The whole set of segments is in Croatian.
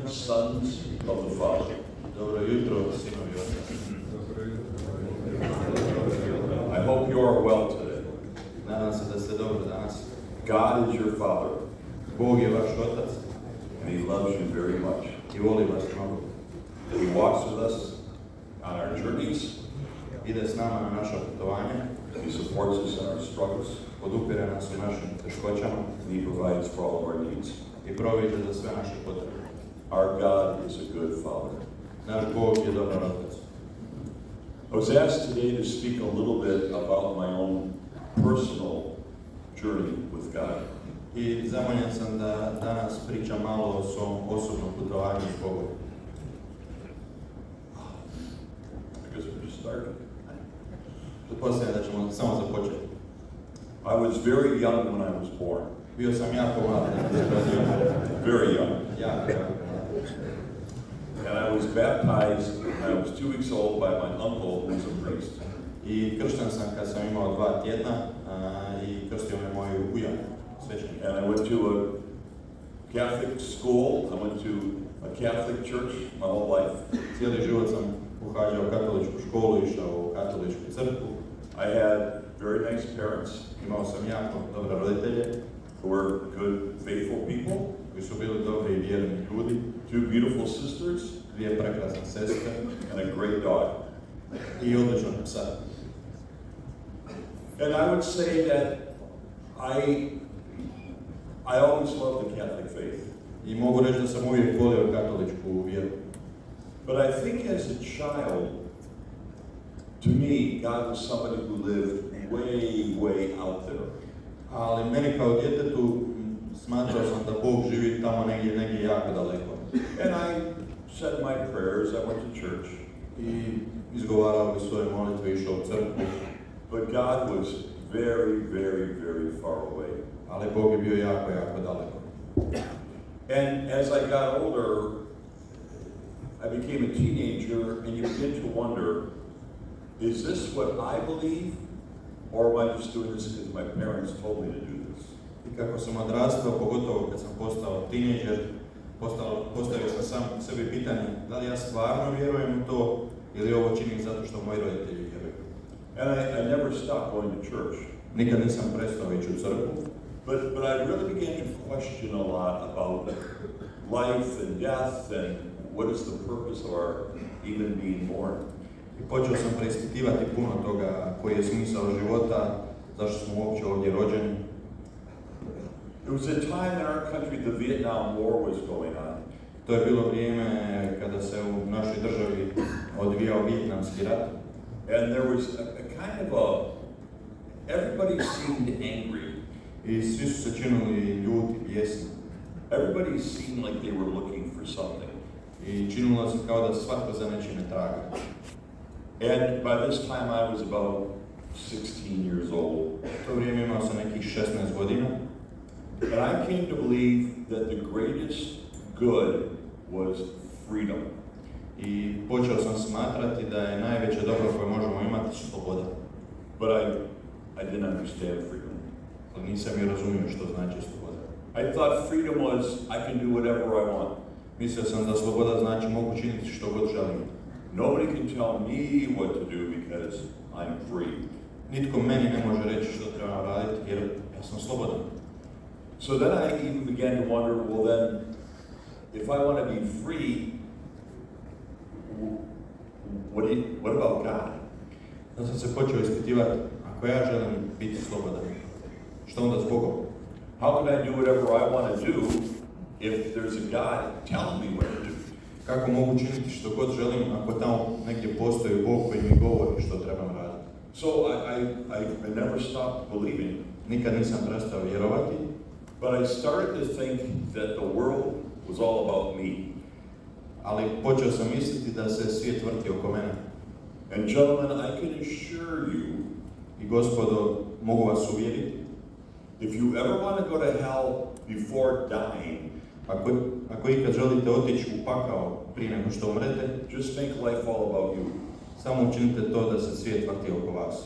sons of the Father. Dobro jutro, sinovi Oca. I hope you are well today. Nadam se da ste dobro danas. God is your Father, Bog je vaš Otac and He loves you very much. i voli vas mnogo. He walks with us on our journeys. Ide s nama na naša putovanja, He supports us in our struggles. podupire nas u našim teškoćama And He provides for all of our needs. i proviđe za sve naše potrebe. Our God is a good Father. Naš Bog je dobar Otac. I was asked today to speak a little bit about my own personal journey with God. I zamoljen sam da danas pričam malo o svom osobnom putovanju s Bogom. I guess we just started. Pretpostavljam da ćemo samo započeti. I was very young when I was born. Bio sam jako mlad kad sam se rodio. Very young. Jako mlad. And I was baptized when I was 2 weeks old by my uncle, who was a priest. I kršten sam kad sam imao 2 tjedna i krstio me moj ujak, svećenik. And I went to a Catholic school. I went to a Catholic church my whole life. Cijeli život sam pohađao katoličku školu, išao u katoličku crkvu. I had very nice parents Imao sam jako dobre roditelje who were good, faithful people. koji su bili dobri i vjerni ljudi, 2 beautiful sisters 2 prekrasne sestre and a great dog. i odličnog psa. And I would say that I always loved the Catholic faith. I mogu reći da sam uvijek volio katoličku vjeru. But I think as a child, to me, God was somebody who lived way out there. Ali meni kao djetetu smatrao sam da Bog živi tamo negdje jako daleko. And I said my prayers, I went to church. I izgovarao bi svoje molitve, išao u crkvu. But God was very far away. Ali Bog je bio jako daleko. And as I got older, I became a teenager, and you begin to wonder, is this what I believe, or am I just doing this because my parents told me to do this? I kako sam odrastao, pogotovo kad sam postao tinejdžer, postavio sam sam sebi pitanje da li ja stvarno vjerujem u to ili ovo činim zato što moji roditelji vjeruju. And I never stopped going to church. Nikad nisam prestao ići u crkvu. But I really began to question a lot about life and death and what is the purpose of our even being born. I počeo sam preispitivati puno toga koji je smisao života, zašto smo uopće ovdje rođeni. It was a time in our country the Vietnam War was going on. To je bilo vrijeme kada se u našoj državi odvijao Vijetnamski rat. And there was a kind of everybody seemed angry. I svi su se činili ljuti, bijesni. Everybody seemed like they were looking for something. I činilo se kao da svatko za nečime traga. And by this time I was about 16 years old. To vrijeme imao sam nekih 16 godina. And I came to believe that the greatest good was freedom. I počeo sam smatrati da je najveće dobro koje možemo imati sloboda. But I didn't understand freedom. Ali nisam i razumio što znači sloboda. I thought freedom was I can do whatever I want. Mislio sam da sloboda znači mogu činiti što god želim. Nobody can tell me what to do because I'm free. Nitko meni ne može reći što trebam raditi jer ja sam slobodan. So then I even began to wonder, well then, if I want to be free, what about God? Da sam se počeo ispitivati, ako ja želim biti slobodan, što onda s Bogom? How can I do whatever I want to do if there's a God telling me what to do? Kako mogu činiti što god želim ako tamo negdje postoji Bog koji mi govori što trebam raditi? So I never stopped believing. Nikad nisam prestao vjerovati. But I started to think that the world was all about me. Ali počeo sam misliti da se svijet vrti oko mene. And gentlemen, I can assure you, I gospodo, mogu vas uvjeriti, if you ever want to go to hell before dying, ako ikad želite otići u pakao prije nego što umrete, just make life all about you. samo učinite to da se svijet vrti oko vas.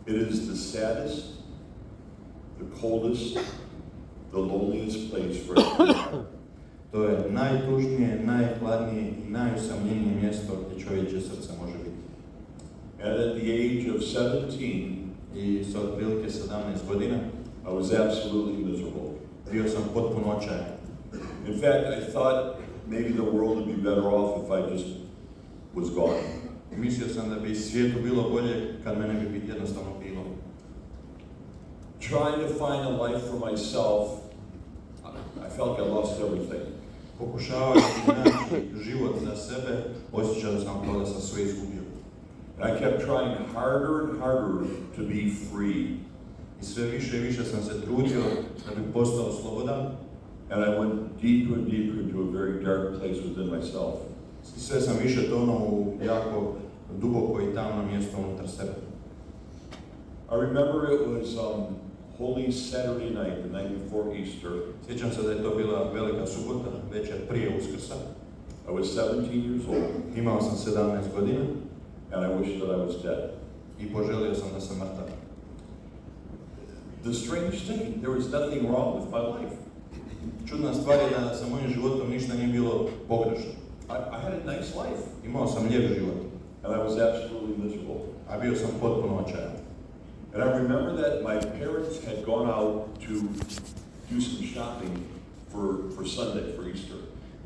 It is the saddest, the coldest, the loneliest place for everyone. To je najtužnije, najhladnije i najusamljenije mjesto gdje čovječe srce može biti. And at the age of 17, I sa otprilike 17 godina I was absolutely miserable. bio sam potpuno očajan. In fact, I thought maybe the world would be better off if I just was gone. Mislio sam da bi svijetu bilo bolje kad me ne bi jednostavno bilo. Trying to find a life for myself, I felt like I lost everything. Pokušavajući naći život za sebe, osjećao sam kao da sam sve izgubio. And I kept trying harder and harder to be free. I sve više i više sam se trudio da bi postao slobodan. And I went deeper and deeper into a very dark place within myself. I sve sam više tonuo u jako duboko i tamno mjesto unutar sebe. I remember it was Holy Saturday night, the night before Easter. Sjećam se da je to bila velika subota, večer prije Uskrsa. I was 17 years old. Imao sam 17 godina. And I wished that I was dead. I poželio sam da sam mrtav. The strange thing, there was nothing wrong with my life. Čudna stvar je da sa mojim životom ništa nije bilo pogrešno. I had a nice life. Imao sam lijep život. And I was absolutely miserable. A bio sam potpuno očajan. And I remember that my parents had gone out to do some shopping for Sunday, for Easter.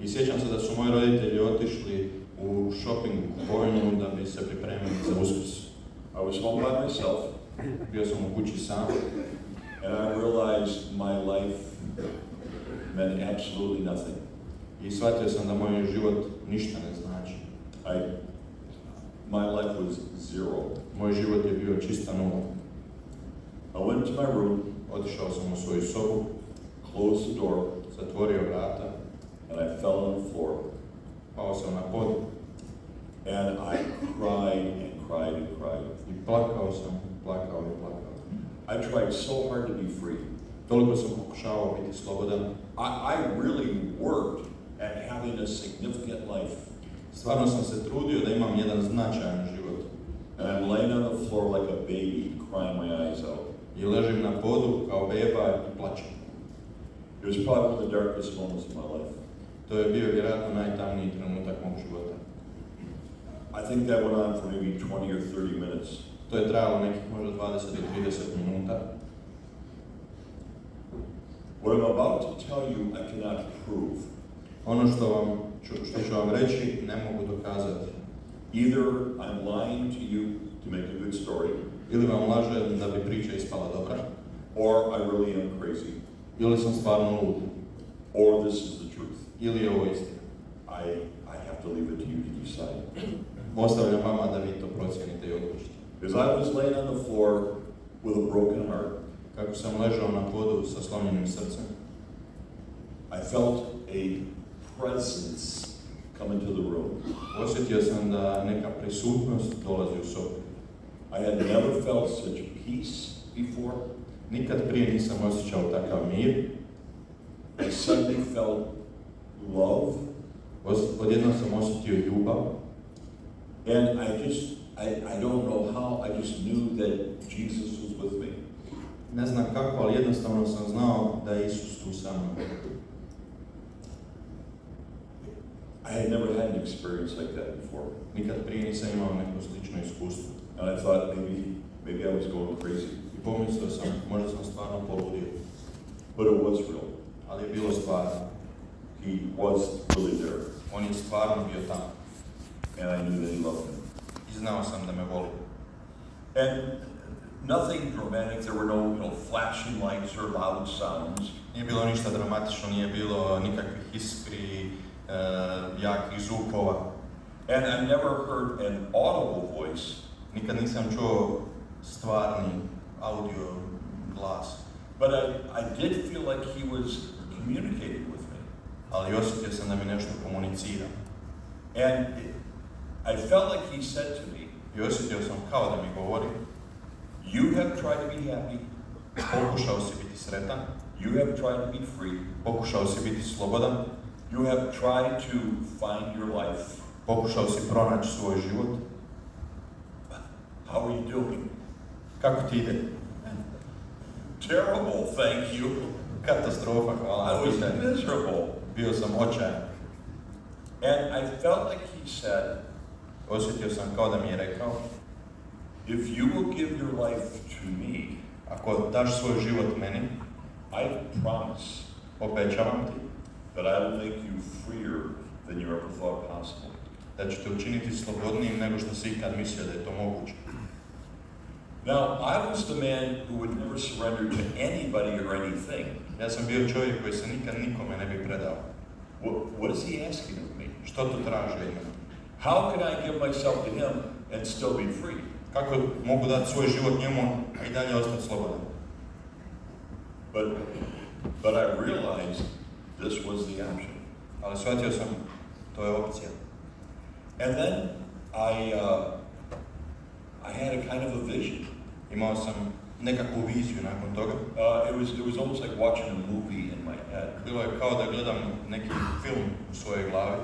I sjećam se da su moji roditelji otišli u shopping kupovinu da bi se pripremili za Uskrs. I was home by myself. Bio sam u kući sam. And I realized my life meant absolutely nothing. I shvatio sam da moj život ništa ne znači. My life was zero. Moj život je bio čista nula. I went to my room. Otišao sam u svoju sobu. Closed the door. Zatvorio vrata. And I fell on the floor. Pao sam na pod. And I cried and cried and cried. I plakao sam, plakao i plakao. I tried so hard to be free. Toliko sam pokušavao biti slobodan. I really worked at having a significant life. Stvarno sam se trudio da imam jedan značajan život. And I'm laying on the floor like a baby, crying my eyes out. I ležim na podu kao beba i plačem. It was probably one of the darkest moments of my life. To je bio vjerojatno najtamniji trenutak mog života. I think that went on for maybe 20 or 30 minutes. To je trajalo nekih možda 20 do 30 minuta. What I'm about to tell you, I cannot prove. Ono što ću vam reći, ne mogu dokazati. Either I'm lying to you to make a good story, ili vam lažem da bi priča ispala dobra, or I really am crazy, ili sam stvarno lud, or this is the truth. ili je ovo istina. I have to leave it to you to decide. Ostavljam vama da vi to procijenite i odlučite. As I was laying on the floor with a broken heart, kako sam ležao na podu sa slomljenim srcem, I felt a presence come into the room. Osjetio sam da neka prisutnost dolazi u sobu. I had never felt such peace before. Nikad prije nisam osjećao takav mir. I suddenly felt love. Odjednom sam osjetio ljubav. And I don't know how, I just knew that Jesus was with me. Ne znam kako, ali jednostavno sam znao da je Isus tu sa mnom. I had never had an experience like that before. Nikad prije nisam imao neko slično iskustvo. And I thought maybe I was going crazy. I pomislio sam, možda sam stvarno poludio. But it was real. Ali je bilo stvarno. He was really there. On je stvarno bio tamo. And I knew that he loved me. I znao sam da me voli. And nothing dramatic, there were no flashing lights or loud sounds. Nije bilo ništa dramatično, nije bilo nikakvih iskri, jakih zvukova. And I never heard an audible voice. Nikad nisam čuo stvarni audio glas. But I did feel like he was communicating with me. Ali osjetio sam da mi nešto komunicira. And I felt like he said to me, I osjetio sam kao da mi govori, you have tried to be happy. Pokušao si biti sretan. You have tried to be free. Pokušao si biti slobodan. You have tried to find your life. Pokušao si pronaći svoj život. How are you doing? Kako ti ide? Terrible, thank you. Katastrofa, hvala. I was miserable. Bio sam očajan. And I felt like he said, Osjetio sam kao da mi je rekao, if you will give your life to me, ako daš svoj život meni, I promise obećavam ti that I will make you freer than you ever thought possible. da ću te učiniti slobodnijim nego što si ikad mislio da je to moguće. Now, I was the man who would never surrender to anybody or anything. Ja sam bio čovjek koji se nikad nikome ne bi predao. What is he asking of me? Što to traži od mene? How can I give myself to him and still be free? Kako mogu dati svoj život njemu, a i dalje ostati slobodan? But I realized this was the option. Ali shvatio sam, to je opcija. And then I had a kind of a vision. Imao sam nekakvu viziju nakon toga. It was almost like watching a movie in my head. Bilo je kao da gledam neki film u svojoj glavi.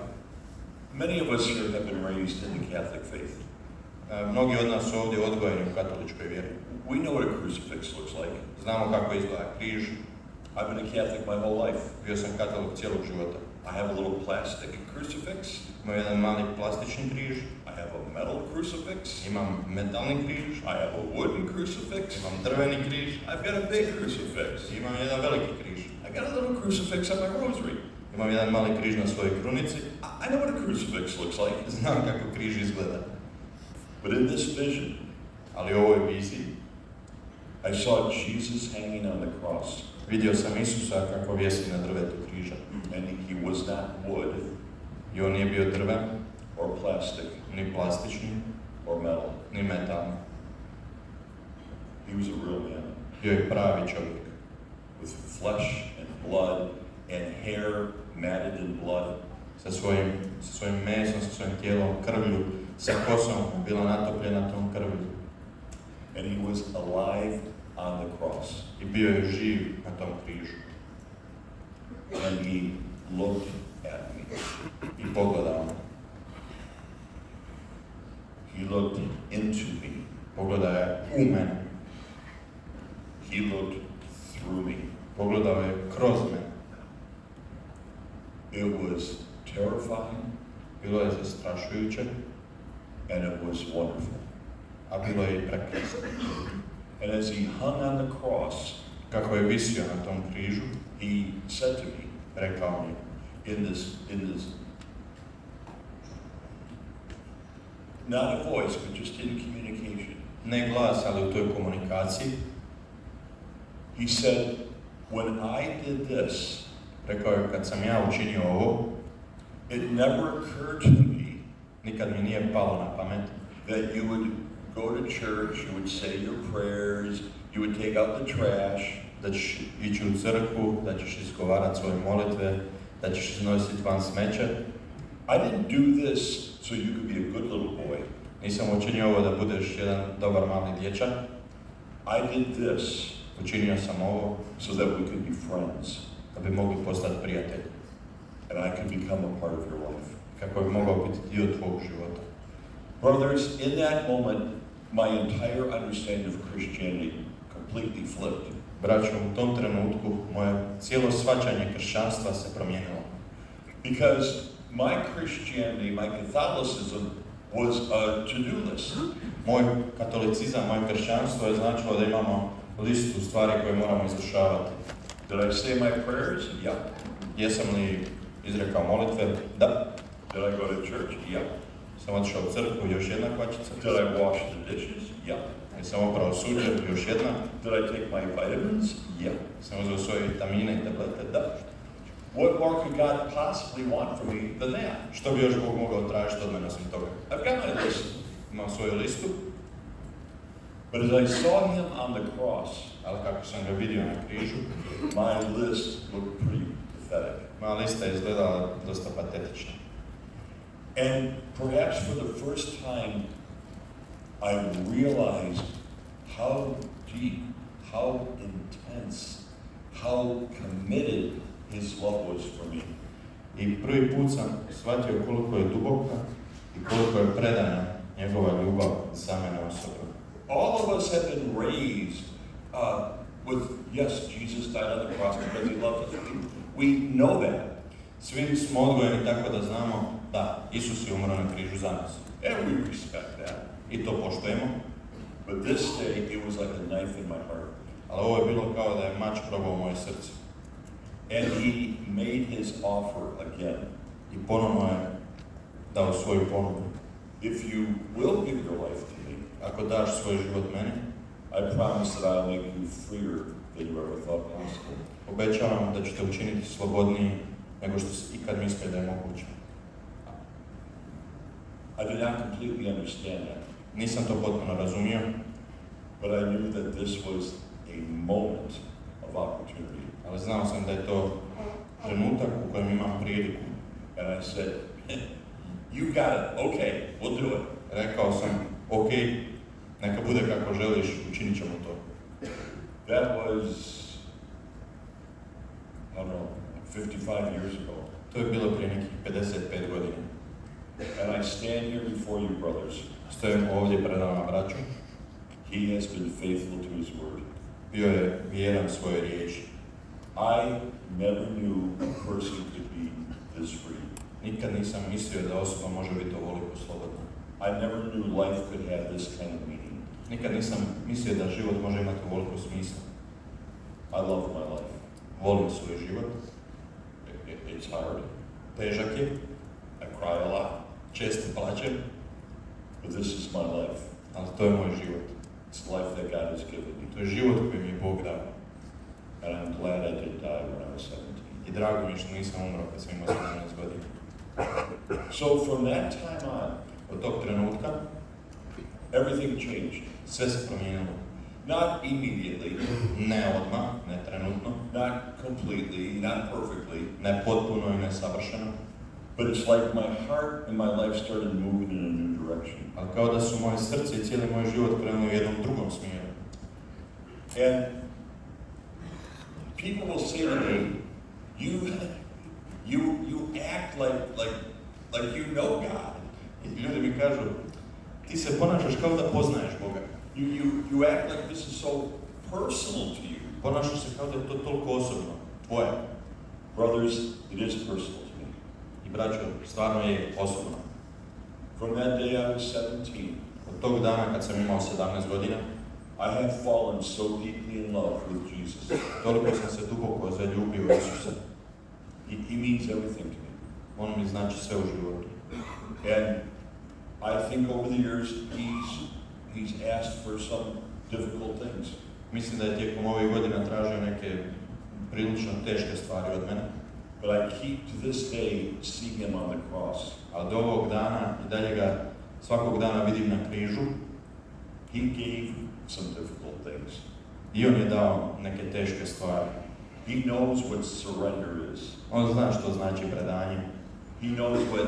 Many of us here have been raised in the Catholic faith. Mnogi od nas su ovdje odgojeni u katoličkoj vjeri. We know what a crucifix looks like. Znamo kako izgleda križ. I've been a Catholic my whole life. Bio sam katolik cijelog života. I have a little plastic crucifix. Imam jedan mali plastični križ. I have a metal crucifix. Imam metalni križ. I have a wooden crucifix. Imam drveni križ. I've got a big crucifix. Imam jedan veliki križ. I got a little crucifix on my rosary. Imam jedan mali križ na svojoj krunici. I know what a crucifix looks like. Znam kako križ izgleda. But in this vision, Ali u ovoj viziji I saw Jesus hanging on the cross. vidio sam Isusa kako visi na drvetu križa. And he was not wood I on nije bio drven, or plastic ni plastični, or metal. ni metalni. He was a real man Bio je pravi čovjek. with flesh and blood and hair matted in blood. Sa svojim mesom, sa svojim tijelom, krvlju, sa kosom bila natopljena tom krvlju. And he was alive on the cross. I bio je živ na tom križu. And he looked at me. I pogledao me. He looked into me. Pogledao je u mene. He looked through me. Pogledao je kroz mene. It was terrifying Bilo je zastrašujuće, and it was wonderful. a bilo je i prekrasno. And as he hung on the cross, Kako je visio na tom križu, he said to me rekao mi in this not a voice, but just in communication. ne glas, ali u toj komunikaciji, He said, when I did this, rekao je kad sam ja učinio ovo, it never occurred to me nikad mi nije palo na pamet that you would go to church, you would say your prayers, you would take out the trash, da ćeš ići u crkvu, da ćeš izgovarati svoje molitve, da ćeš iznositi van smeće. I didn't do this so you could be a good little boy. Nisam učinio ovo da budeš jedan dobar mali dječak. I did this Učinio sam ovo so that we could be friends da bi mogli postati prijatelji, and I could become a part of your life. kako bi mogao biti dio tvog života. Brothers, in that moment, my entire understanding of Christianity completely flipped. Braćo, u tom trenutku moje cijelo shvaćanje kršćanstva se promijenilo. Because my Christianity, my Catholicism was a to-do list. Moj katolicizam, moje kršćanstvo je značilo da imamo listu stvari koje moramo izvršavati. Did I say my prayers? Yeah. Jesam li izrekao molitve? Da. Did I go to church? Yeah. Sam otišao u crkvu, još jedna kvačica. Did I wash the dishes? Yeah. Sam oprao suđer, još jedna. Did I take my vitamins? Yeah. Sam uzeo svoje vitamine i tablete? Da. What more could God possibly want from me than that? Što bi još Bog mogao tražiti od mene osim toga? I've got my list. Imam svoju listu, But as I saw him on the cross, ali kako sam ga vidio na križu, my list looked pretty pathetic. moja lista je izgledala dosta patetično. And perhaps for the first time, I realized how deep, how intense, how committed his love was for me. I prvi put sam shvatio koliko je duboka i koliko je predana njegova ljubav za mene osobno. All of us have been raised with, yes, Jesus died on the cross because he loved us. We know that. Svi smo odgojeni tako da znamo da Isus je umro na križu za nas. And we respect that. I to poštujemo. But this day, it was like a knife in my heart. Ali ovo je bilo kao da je mač probao moje srce. And he made his offer again. I ponovno je dao svoju ponudu. If you will give your life to me, ako daš svoj život meni, I promise that I'll make you freer than you ever thought possible. Obećavam da ću te učiniti slobodniji nego što si ikad mislio da je moguće. I did not completely understand that. Nisam to potpuno razumio, but I knew that this was a moment of opportunity. Ali znao sam da je to trenutak u kojem imam priliku. And I said, you got it, okay, we'll do it. Rekao sam, ok, neka bude kako želiš, učinit ćemo to. That was, I don't know, 55 years ago. To je bilo prije nekih 55 godina. And I stand here before you, brothers. Stojim ovdje pred vama, braćo. He has been faithful to his word. Bio je vjeran svoje riječi. I never knew a person could be this free. Nikad nisam mislio da osoba može biti ovoliko slobodna. I never knew life could have this kind of meaning. Nikad nisam mislio da život može imati ovoliko smisla. I love my life. Volim svoj život. It's hard. Težak je. I cry a lot. Često plačem. But this is my life. Ali to je moj život. It's the life that God has given me. To je život koji mi je Bog dao. And I'm glad I didn't die when I was 17. I drago mi je što nisam umro kad sam imao 17 godina. So from that time on, od tog trenutka, everything changed. Sve se promijenilo. Not immediately. Ne odmah, ne trenutno. Not completely, not perfectly. Ne potpuno i ne savršeno. But it's like my heart and my life started moving in a new direction. Ali kao da su moje srce i cijeli moj život krenuli u jednom drugom smjeru. And people will say to me, you act like you know God. I ljudi mi kažu, ti se ponašaš kao da poznaješ Boga. You act like this is so personal to you. Ponašaš se kao da je to toliko osobno, tvoje. Brothers, it is personal to me. I braćo, stvarno je osobno. From that day I was 17. Od tog dana kad sam imao 17 godina, I have fallen so deeply in love with Jesus. Toliko sam se duboko zaljubio u Isusa. He means everything to me. On mi znači sve u životu. And I think over the years he's asked for some difficult things. Mislim da je tijekom ovih godina tražio neke prilično teške stvari od mene. But I keep to this day seeing him on the cross. Ali do ovog dana i dalje ga svakog dana vidim na križu. He gave some difficult things. I on je dao neke teške stvari. He knows what surrender is. On zna što znači predanje. He knows what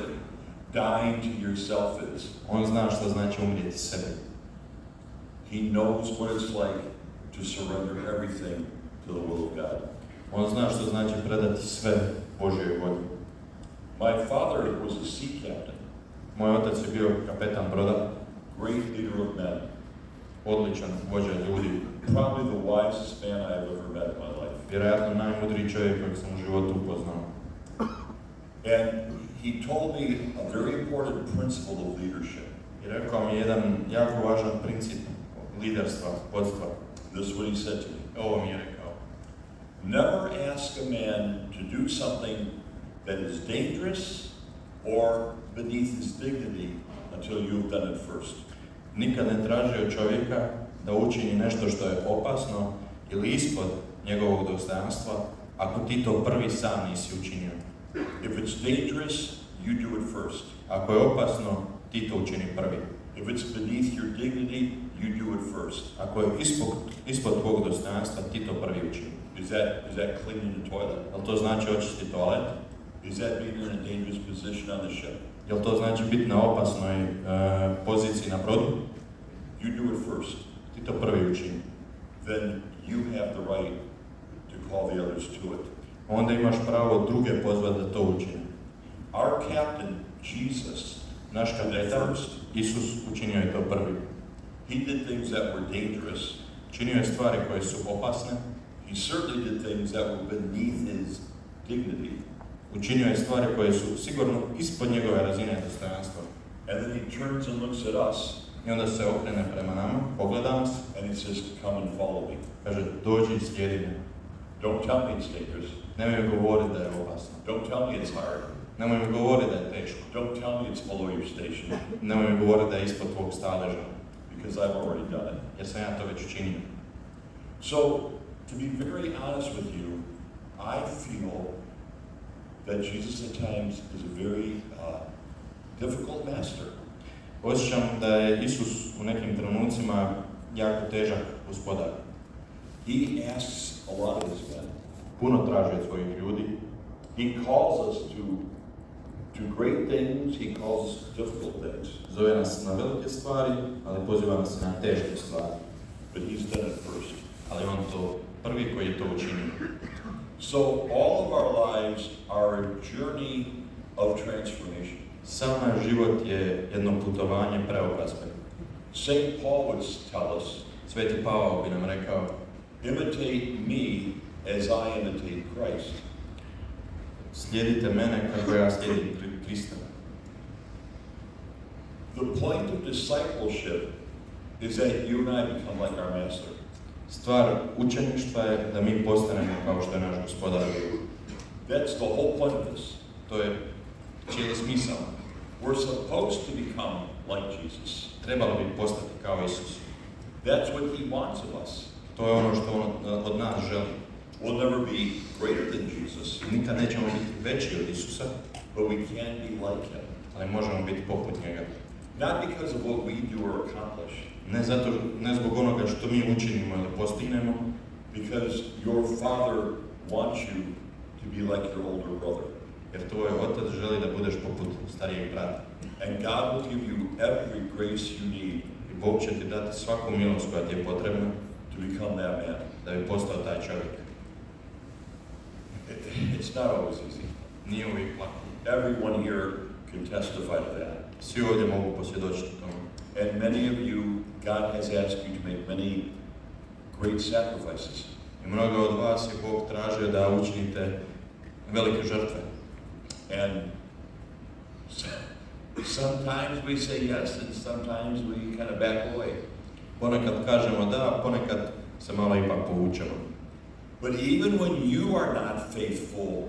dying to yourself is. On zna što znači umrijeti sebi. He knows what it's like to surrender everything to the will of God. On zna što znači predati sve Božjoj volji. My father was a sea captain. Moj otac je bio kapetan broda. Great leader of men. Odličan vođa ljudi. Probably the wisest man I have ever met in my life. Vjerojatno najmudriji čovjek kojeg sam u životu upoznao. And he told me a very important principle of leadership. I rekao mi jedan jako važan princip liderstva, vodstva. This is what he said to me. Ovo mi je rekao. Never ask a man to do something that is dangerous or beneath his dignity until you've done it first. Nikad ne traži od čovjeka da učini nešto što je opasno ili ispod njegovog dostojanstva, ako ti to prvi sam nisi učinio. If it's dangerous, you do it first. Ako je opasno, ti to učini prvi. If it's beneath your dignity, you do it first. Ako je ispod tvog dostojanstva, ti to prvi učini. Is that cleaning the toilet? Jel to znači očistiti toalet? Is that being in a dangerous position on the ship? Jel to znači biti na opasnoj poziciji na brodu? You do it first. Ti to prvi učini. Then you have the right to call the others to it. Onda imaš pravo druge pozvati da to učine. Our captain, Jesus, naš kapetan, Isus, učinio je to prvi. He did things that were dangerous. Činio je stvari koje su opasne. He certainly did things that were beneath his dignity. Učinio je stvari koje su sigurno ispod njegove razine dostojanstva. And then he turns and looks at us. I onda se okrene prema nama, pogleda nas. And he says, come and follow me. Kaže, dođi i slijedi me. Don't tell me it's dangerous. Nemoj mi govoriti da je opasno. Don't tell me it's hard. Nemoj mi govoriti da je teško. Don't tell me it's below your station. Nemoj mi govoriti da je ispod tvog staleža. Because I've already done it. Jer sam ja to već učinio. So, to be very honest with you, I feel that Jesus at times is a very difficult master. Osjećam da je Isus u nekim trenucima jako težak gospodar. He asks a lot of his men. Puno traži od svojih ljudi. He calls us to great things, he calls us difficult things. Zove nas na velike stvari, ali poziva nas na teške stvari. But he's done it first. Ali on to prvi koji je to učinio. So all of our lives are a journey of transformation. Sav naš život je jedno putovanje preobrazbe. St. Paul would tell us, Sveti Pavao bi nam rekao, imitate me as I imitate Christ. Slijedite mene kako ja slijedim Krista. The point of discipleship is that you and I become like our master. Stvar učeništva je da mi postanemo kao što je naš gospodar. That's the whole point of this. To je cijeli smisao. We're supposed to become like Jesus. Trebalo bi postati kao Isus. That's what he wants of us. To je ono što on od nas želi. We'll never be greater than Jesus, Nikad nećemo biti veći od Isusa, but we can be like him. ali možemo biti poput njega. Not because of what we do or accomplish, Ne zbog onoga što mi učinimo ili postignemo, because your Father wants you to be like your older brother. jer tvoj otac želi da budeš poput starijeg brata. And God will give you every grace you need I Bog će ti dati svaku milost koja ti je potrebna to become that man. da bi postao taj čovjek. It's not always easy. Nije uvijek lako. Everyone here can testify to that. Svi ovdje mogu posvjedočiti tomu. And many of you, God has asked you to make many great sacrifices. I mnogo od vas je Bog tražio da učinite velike žrtve. And sometimes we say yes, and sometimes we kind of back away. Ponekad kažemo da, ponekad se malo ipak povučemo. But even when you are not faithful,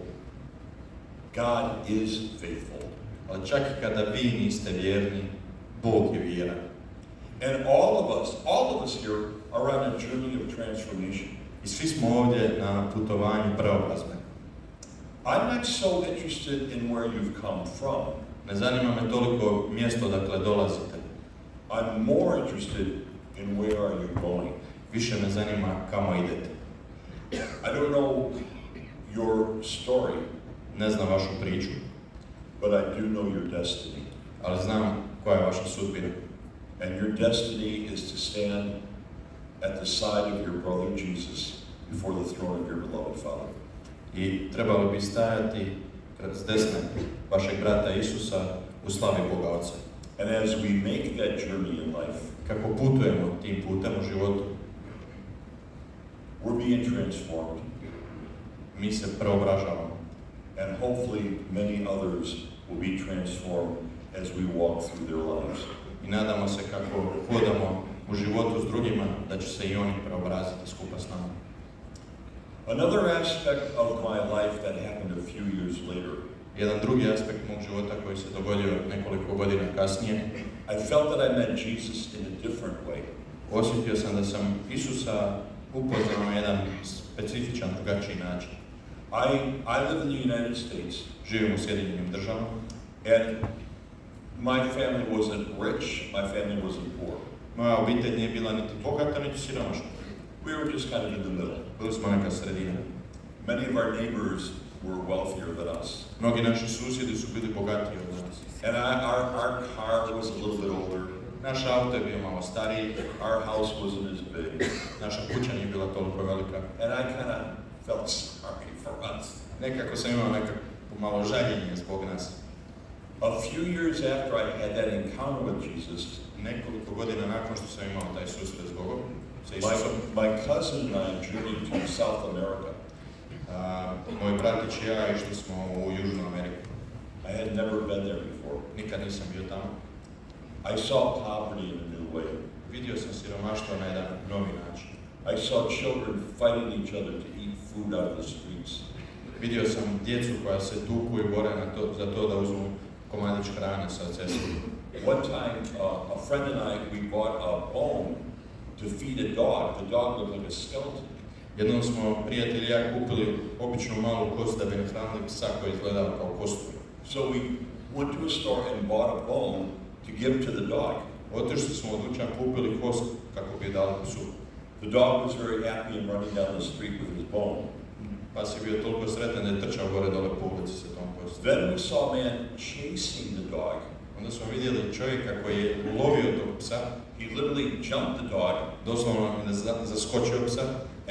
God is faithful. Ali čak i kada vi niste vjerni, Bog je vjeran. And all of us here are on a journey of transformation. I svi smo ovdje na putovanju preobrazbe. I'm not so interested in where you've come from. Ne zanima me toliko mjesto odakle dolazite. I'm more interested in where are you going. Više me zanima kamo idete. I don't know your story, Ne znam vašu priču, but I do know your destiny. ali znam koja je vaša sudbina. And your destiny is to stand at the side of your brother Jesus before the throne of your beloved Father. I trebalo bi stajati s desne vašeg brata Isusa u slavi Boga Oca. And as we make that journey in life, Kako putujemo tim putem u životu, we're being transformed. mi se preobražavamo. And hopefully many others will be transformed as we walk through their lives. I nadamo se kako hodamo u životu s drugima, da će se i oni preobraziti skupa s nama. Another aspect of my life that happened a few years later, Jedan drugi aspekt mog života koji se dogodio nekoliko godina kasnije, I felt that I met Jesus in a different way. osjetio sam da sam Isusa upoznao na jedan specifičan, drugačiji način. I live in the United States, Živim u Sjedinjenim državama and my family wasn't rich, my family wasn't poor. Moja obitelj nije bila niti bogata, niti siromašna. We were just kind of in the middle. Bili smo neka sredina. Many of our neighbors were wealthier than us. Mnogi naši susjedi su bili bogatiji od nas. And our car was a little bit older. Naš auto je bio malo stariji, Our house wasn't as big. naša kuća nije bila toliko velika. And I kind of felt sorry for us. Nekako sam imao nekako malo žaljenje zbog nas. A few years after I had that encounter with Jesus, Nekoliko godina nakon što sam imao taj susret s Bogom, sa my Isusom, cousin and I journeyed to South America. Moj bratić i ja išli smo u Južnu Ameriku. I had never been there before. Nikad nisam bio tamo. I saw poverty in a new way. Vidio sam siromaštvo na jedan novi način. I saw children fighting each other to eat food out of the streets. Vidio sam djecu koja se tuku i bore za to da uzmu komadić hrane sa ceste. One time, a friend and I, we bought a bone to feed a dog. The dog looked like a skeleton. Jednom smo prijatelji i ja kupili običnu malu kost da bi nahranili psa koji izgledao kao kostur. So we went to a store and bought a bone to give to the dog. Otišli smo od dućana, kupili kost kako bi dali psu. The dog was very happy and running down the street with his bone. Pas je bio toliko sretan da je trčao gore dole po ulici sa tom kostom. Then we saw a man chasing the dog. Onda smo vidjeli čovjeka koji je ulovio tog psa. He literally jumped the dog, doslovno zaskočio psa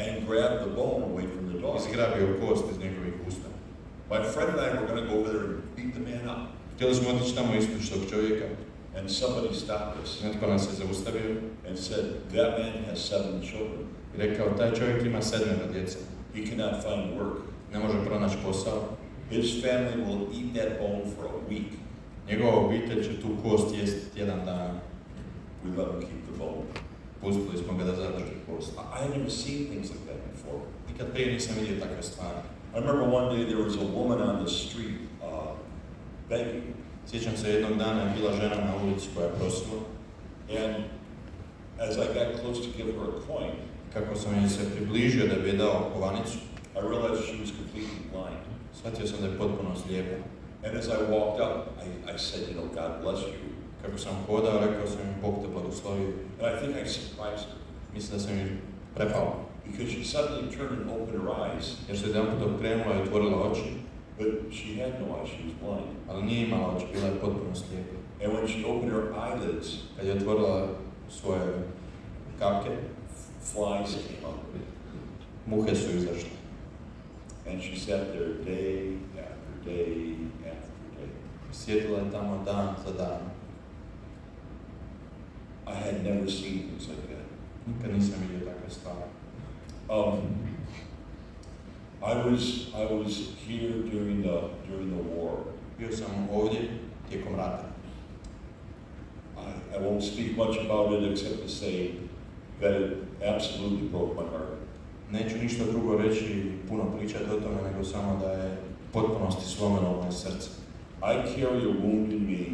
and grabbed the bone away from the dog. Izgrabio kost iz njegovih usta. My friend and I were going to go over there and beat the man up. Htjeli smo otići tamo ispričati tog čovjeka. And somebody stopped us. Netko nas je zaustavio. And said, that man has 7 children. I rekao, taj čovjek ima 7 djece. He cannot find work. Ne može pronaći posao. His family will eat that bone for a week. Njegova obitelj će tu kost jesti tjedan dana. We let him keep the bone. Pustili smo ga da zadrži kost. I had never seen things like that before. Nikad prije nisam vidio takve stvari. I remember one day there was a woman on the street begging. Sjećam se jednog dana je bila žena na ulici koja je prosila. And as I got close to give her a coin, kako sam joj se približio da bi je dao kovanicu, I realized she was completely blind. Shvatio sam da je potpuno slijepa. And as I walked up, I said, you know, God bless you. Kako sam hodao, rekao sam im, Bog te blagoslovi. And I think I surprised her. Mislim da sam im prepao. Because she suddenly turned and opened her eyes. Jer se jedanput okrenula i otvorila oči. But she had no eyes, she was blind. Ali nije imala oči, bila je potpuno slijepa. And when she opened her eyelids, kad je otvorila svoje kapke, flies came up. Muhe su izašle. And she sat there day after day after day. Sjedila je tamo dan za dan. I had never seen things like that. Nikad nisam vidio takve stvari. I was here during the war. Bio sam ovdje tijekom rata. I won't speak much about it except to say that it absolutely broke my heart. Neću ništa drugo reći, puno pričati o tome, nego samo da je potpunosti slomeno moje srce. I carry a wound in me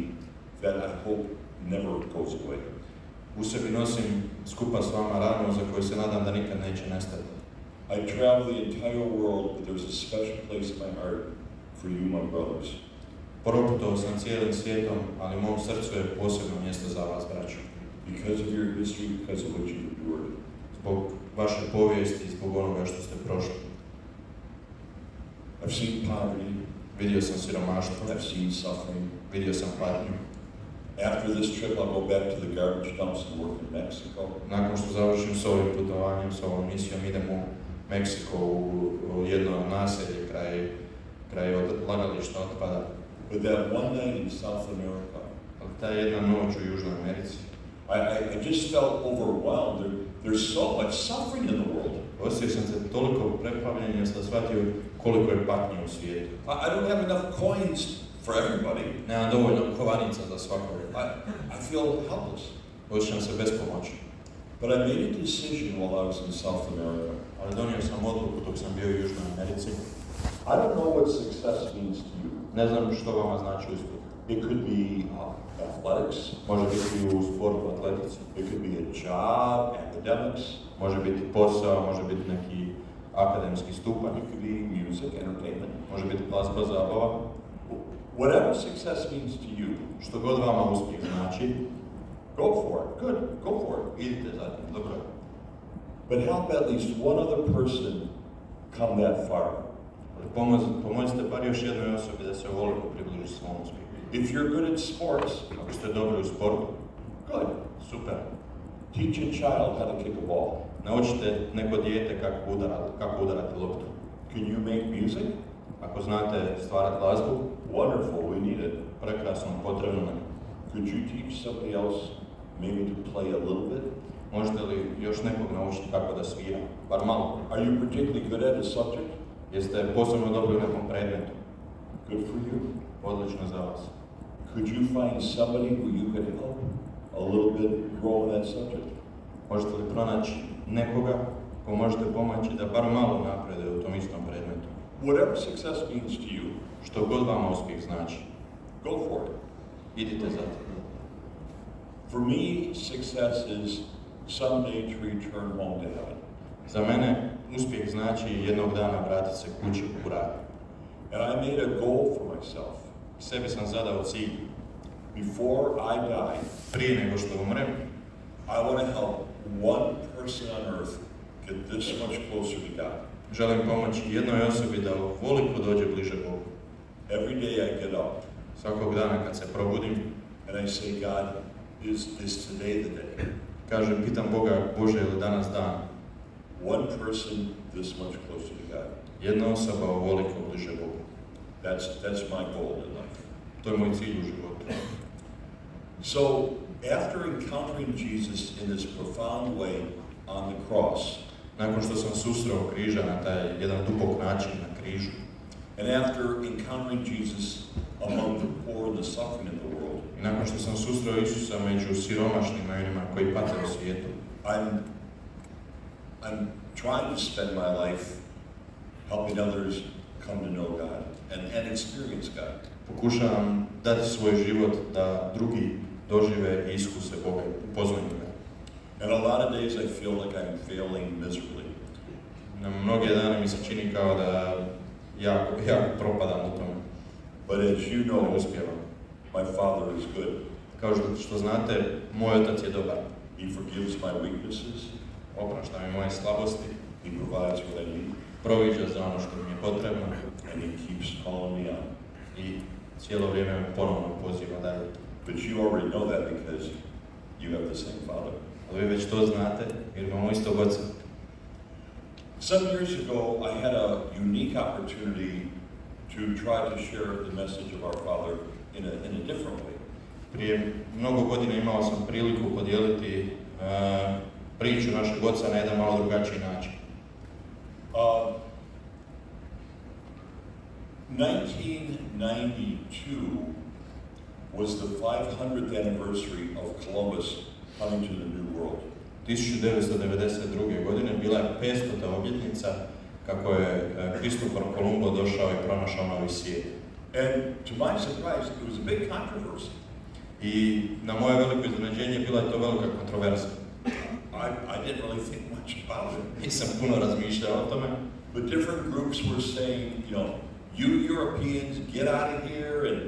that I hope never goes away. U sebi nosim skupa s vama ranu za koju se nadam da nikad neće nestati. I travel the entire world, but there's a special place in my heart for you, my brothers. Proputovao sam cijelim svijetom, ali u mom srcu je posebno mjesto za vas, braćo. Because of your history, because of what you've endured. Zbog vaše povijesti i zbog onoga što ste prošli. I've seen poverty. Vidio sam siromaštvo. I've seen suffering. Vidio sam patnju. After this trip, I'll go back to the garbage dumps and work in Mexico. Nakon što završim s ovim putovanjem, s ovom misijom, idem u Meksiko u jedno naselje kraj odlagališta otpada. But that one night in South America, ali ta jedna noć u Južnoj Americi, I just felt overwhelmed. There's so much suffering in the world. Osjetio sam se toliko preplavljen jer sam shvatio koliko je patnje u svijetu. I don't have enough coins for everybody. Nemam dovoljno kovanica za svakoga. I feel helpless. Osjećam se bespomoćan. But I made a decision while I was in South America. Ali donio sam odluku dok sam bio u Južnoj Americi. I don't know what success means to you. Ne znam što vama znači uspjeh. It could be athletics. Može biti u sportu, atletici. It could be a job, academics. Može biti posao, može biti neki akademski stupanj. It could be music, entertainment. Može biti glazba, zabava. Whatever success means to you. Što god vama uspjeh znači, go for it. Good, go for it. Idite za tim, dobro. But help at least one other person come that far. Pomozite bar još jednoj osobi da se ovoliko približi svom uspjehu. If you're good at sports, ako ste dobri u sportu, good, super. Teach a child how to kick a ball. Naučite neko dijete kako udarati loptu. Can you make music? Ako znate stvarati glazbu, wonderful, we need it. Prekrasno, potrebno nam. Could you teach somebody else maybe to play a little bit? Možete li još nekog naučiti kako da svira, bar malo? Are you particularly good at a subject? Jeste posebno dobili u nekom predmetu? Good for you. Odlično za vas. Could you find somebody who you could help a little bit grow in that subject? Možete li pronaći nekoga ko možete pomoći da bar malo napreduje u tom istom predmetu? Whatever success means to you, Što god vama uspjeh znači, go for it. idite za to. For me, success is someday to return home to heaven. Za mene uspjeh znači jednog dana vratiti se kući u raj. And I made a goal for myself. Sebi sam zadao cilj. Before I die, Prije nego što umrem, I want to help one person on earth get this much closer to God. želim pomoći jednoj osobi da uvoliko dođe bliže Bogu. Every day I get up Svakog dana kad se probudim, and I say, God, is today the day? kažem, pitam Boga, Bože, je li danas dan? One person this much closer to God. Jedna osoba uvoliko bliže Bogu. That's my goal in life. To je moj cilj u životu. So, after encountering Jesus in this profound way on the cross, Nakon što sam susreo križa na taj jedan dubok način na križu, and after encountering Jesus among the poor and the suffering in the world, i nakon što sam susreo Isusa među siromašnima i onima koji pate u svijetu, I'm trying to spend my life helping others come to know God and experience God. pokušavam dati svoj život da drugi dožive i iskuse Boga, upoznaju ga. And a lot of days I feel like I'm failing miserably. Na mnoge dane mi se čini kao da jako propadam u tome. But as you Ne know, uspijevam. my Father is good. Kao što znate, moj otac je dobar. He forgives my weaknesses. Oprašta mi moje slabosti, He provides what I need. proviđa za ono što mi je potrebno And He keeps calling me on. i cijelo vrijeme me ponovno poziva dalje. But you already know that because you have the same Father. Ali vi već to znate jer imamo istog oca. Some years ago, I had a unique opportunity to try to share the message of our Father in a different way. Prije mnogo godina imao sam priliku podijeliti priču našeg oca na jedan malo drugačiji način. 1992 was the 500th anniversary of Columbus coming to the New World. 1992. godine bila je 500. obljetnica kako je Kristofor Kolumbo došao i pronašao novi svijet. And to my surprise, it was a big controversy. I na moje veliko iznenađenje bila je to velika kontroverza. I didn't really think much about it. Nisam puno razmišljao o tome. But different groups were saying, you Europeans, get out of here, and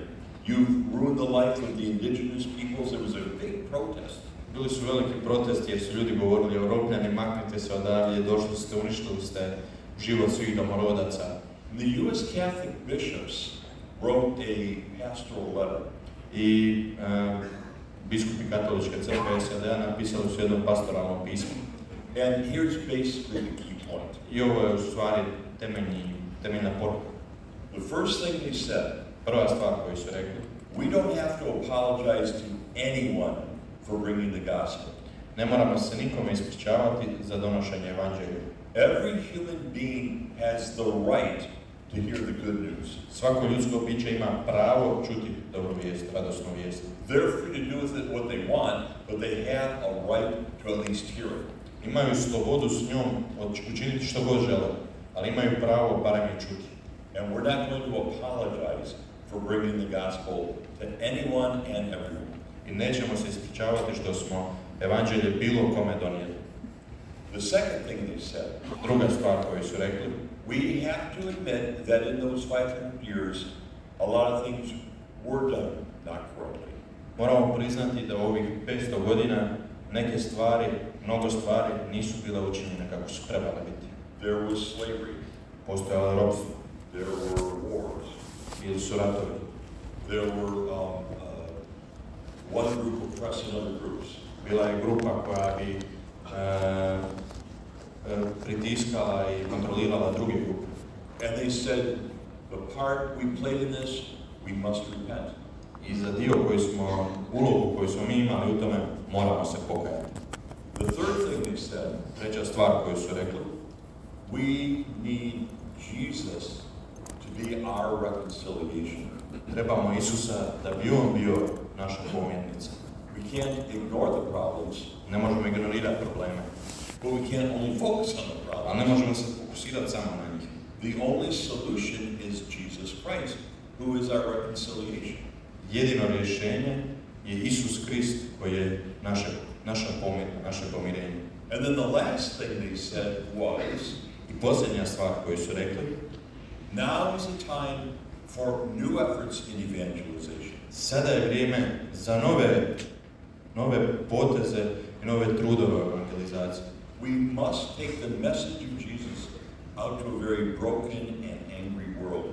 you've ruined the life of the indigenous peoples. It was a big protest. Bili su veliki protesti jer su ljudi govorili, Europljani, maknite se odavdje, došli ste, uništili ste život svih domorodaca. The U.S. Catholic bishops wrote a pastoral letter. I biskupi katoličke crkve SAD-a napisali su jedno pastoralno pismo. And here's basically the key point. I ovo je u stvari temeljna poruka. The first thing they said, Prva stvar koju su rekli, we don't have to apologize to anyone for bringing the gospel. ne moramo se nikome ispričavati za donošenje evanđelja. Every human being has the right to hear the good news. Svako ljudsko biće ima pravo čuti dobru vijest, radosnu vijest. They're free to do with it what they want, but they have a right to at least hear it. Imaju slobodu s njom učiniti što god žele, ali imaju pravo barem je čuti. And we're not going to apologize for bringing the gospel to anyone and everyone. I nećemo se ispričavati što smo evanđelje bilo kome donijeli. The second thing they said, Druga stvar koju su rekli, we have to admit that in those 500 years, a lot of things were done not correctly. moramo priznati da u ovih 500 godina neke stvari, mnogo stvari nisu bile učinjene kako su trebale biti. There was slavery. Postojalo je ropstvo, There were wars. bili su ratovi, There were one group oppressing other groups. bila je grupa koja bi pritiskala i kontrolirala druge grupe. And they said, the part we played in this, we must repent. I za ulogu koju smo mi imali u tome, moramo se pokajati. The third thing they said, Treća stvar koju su rekli, we need Jesus to be our reconciliation. Trebamo Isusa da bi on bio naša pomjernica. We can't ignore the problems, Ne možemo ignorirati probleme, but we can't only focus on the ali problems. ne možemo se fokusirati samo na njih. The only solution is Jesus Christ, who is our reconciliation. Jedino rješenje je Isus Krist koji je naše pomirenje. And then the last thing they said was, I posljednja stvar koju su rekli, now is the time for new efforts in evangelization. sada je vrijeme za nove poteze i nove trudove u evangelizaciji. We must take the message of Jesus out to a very broken and angry world.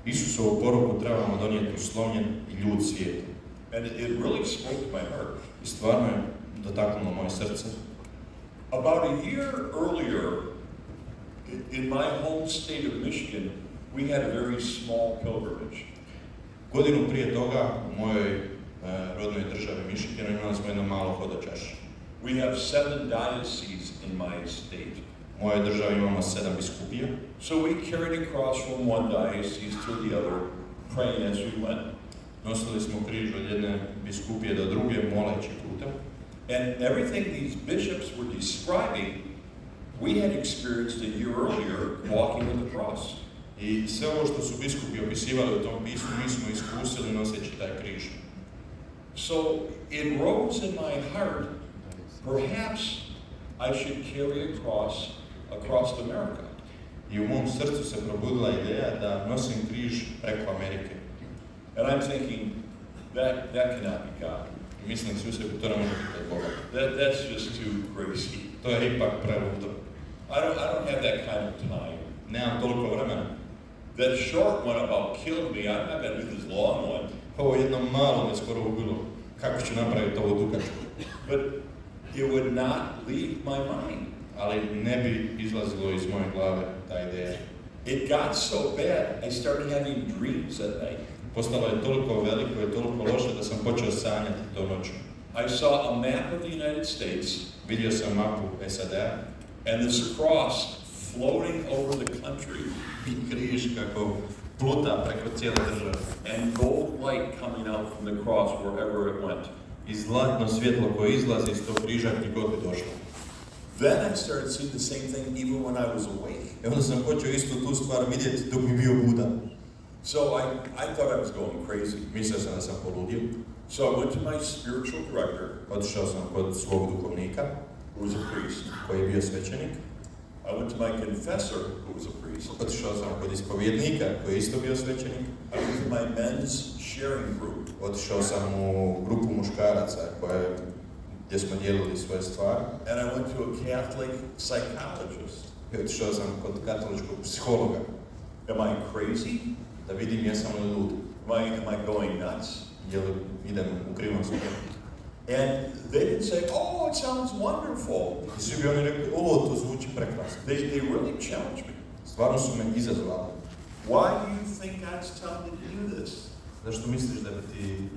Isusovu poruku trebamo donijeti u slomljen i ljud svijet. And it really spoke to my heart. I stvarno je dotaknulo moje srce. About a year earlier, in my home state of Michigan, we had a very small pilgrimage. Godinu prije toga u mojoj rodnoj državi Michiganu imali smo jedno malo hodočašće. We have 7 dioceses in my state. U mojoj državi imamo 7 biskupija. So we carried a cross from one diocese to the other, praying as we went. Nosili smo križ od jedne biskupije do druge, moleći putem. And everything these bishops were describing, we had experienced a year earlier walking with the cross. I sve ovo što su biskupi opisivali u tom pismu, mi smo iskusili noseći taj križ. So it rose in my heart, perhaps I should carry a cross across America. I u mom srcu se probudila ideja da nosim križ preko Amerike. And I'm thinking, that cannot be God. Mislim svi sebi, to ne može biti od Boga. That's just too crazy. To je ipak preludo. I don't have that kind of time. Nemam toliko vremena. That short one about killed me, I'm not going to do this long one. Ovo jedno malo me skoro ubilo. Kako ću napraviti ovo dugačko? But it would not leave my mind. Ali ne bi izlazilo iz moje glave ta ideja. It got so bad, I started having dreams at night. Postalo je toliko veliko i toliko loše da sam počeo sanjati to noću. I saw a map of the United States. Vidio sam mapu SAD-a. And this cross floating over the country. I križ kako pluta preko cijele države. And gold light coming out from the cross wherever it went. I zlatno svjetlo koje izlazi iz tog križa gdje god bi došlo. Then I started seeing the same thing even when I was awake. I onda sam počeo istu tu stvar vidjeti dok mi bio budan. So I thought I was going crazy. Mislio sam da sam poludio. So I went to my spiritual director. Otišao sam kod svog duhovnika, Who was a priest. koji je bio svećenik. I went to my confessor, who was a priest. Otišao sam kod ispovjednika, koji je isto bio svećenik. I went to my men's sharing group. Otišao sam u grupu muškaraca gdje smo dijelili svoje stvari. And I went to a Catholic psychologist. I otišao sam kod katoličkog psihologa. Am I crazy? Da vidim jesam li lud. Am I going nuts? Je li idem u krivom smjeru. And they didn't say, oh, it sounds wonderful. I svi bi oni rekli, to zvuči prekrasno. They really challenged me. Stvarno su me izazvali. Why do you think God's telling you to do this? Zašto misliš da bi ti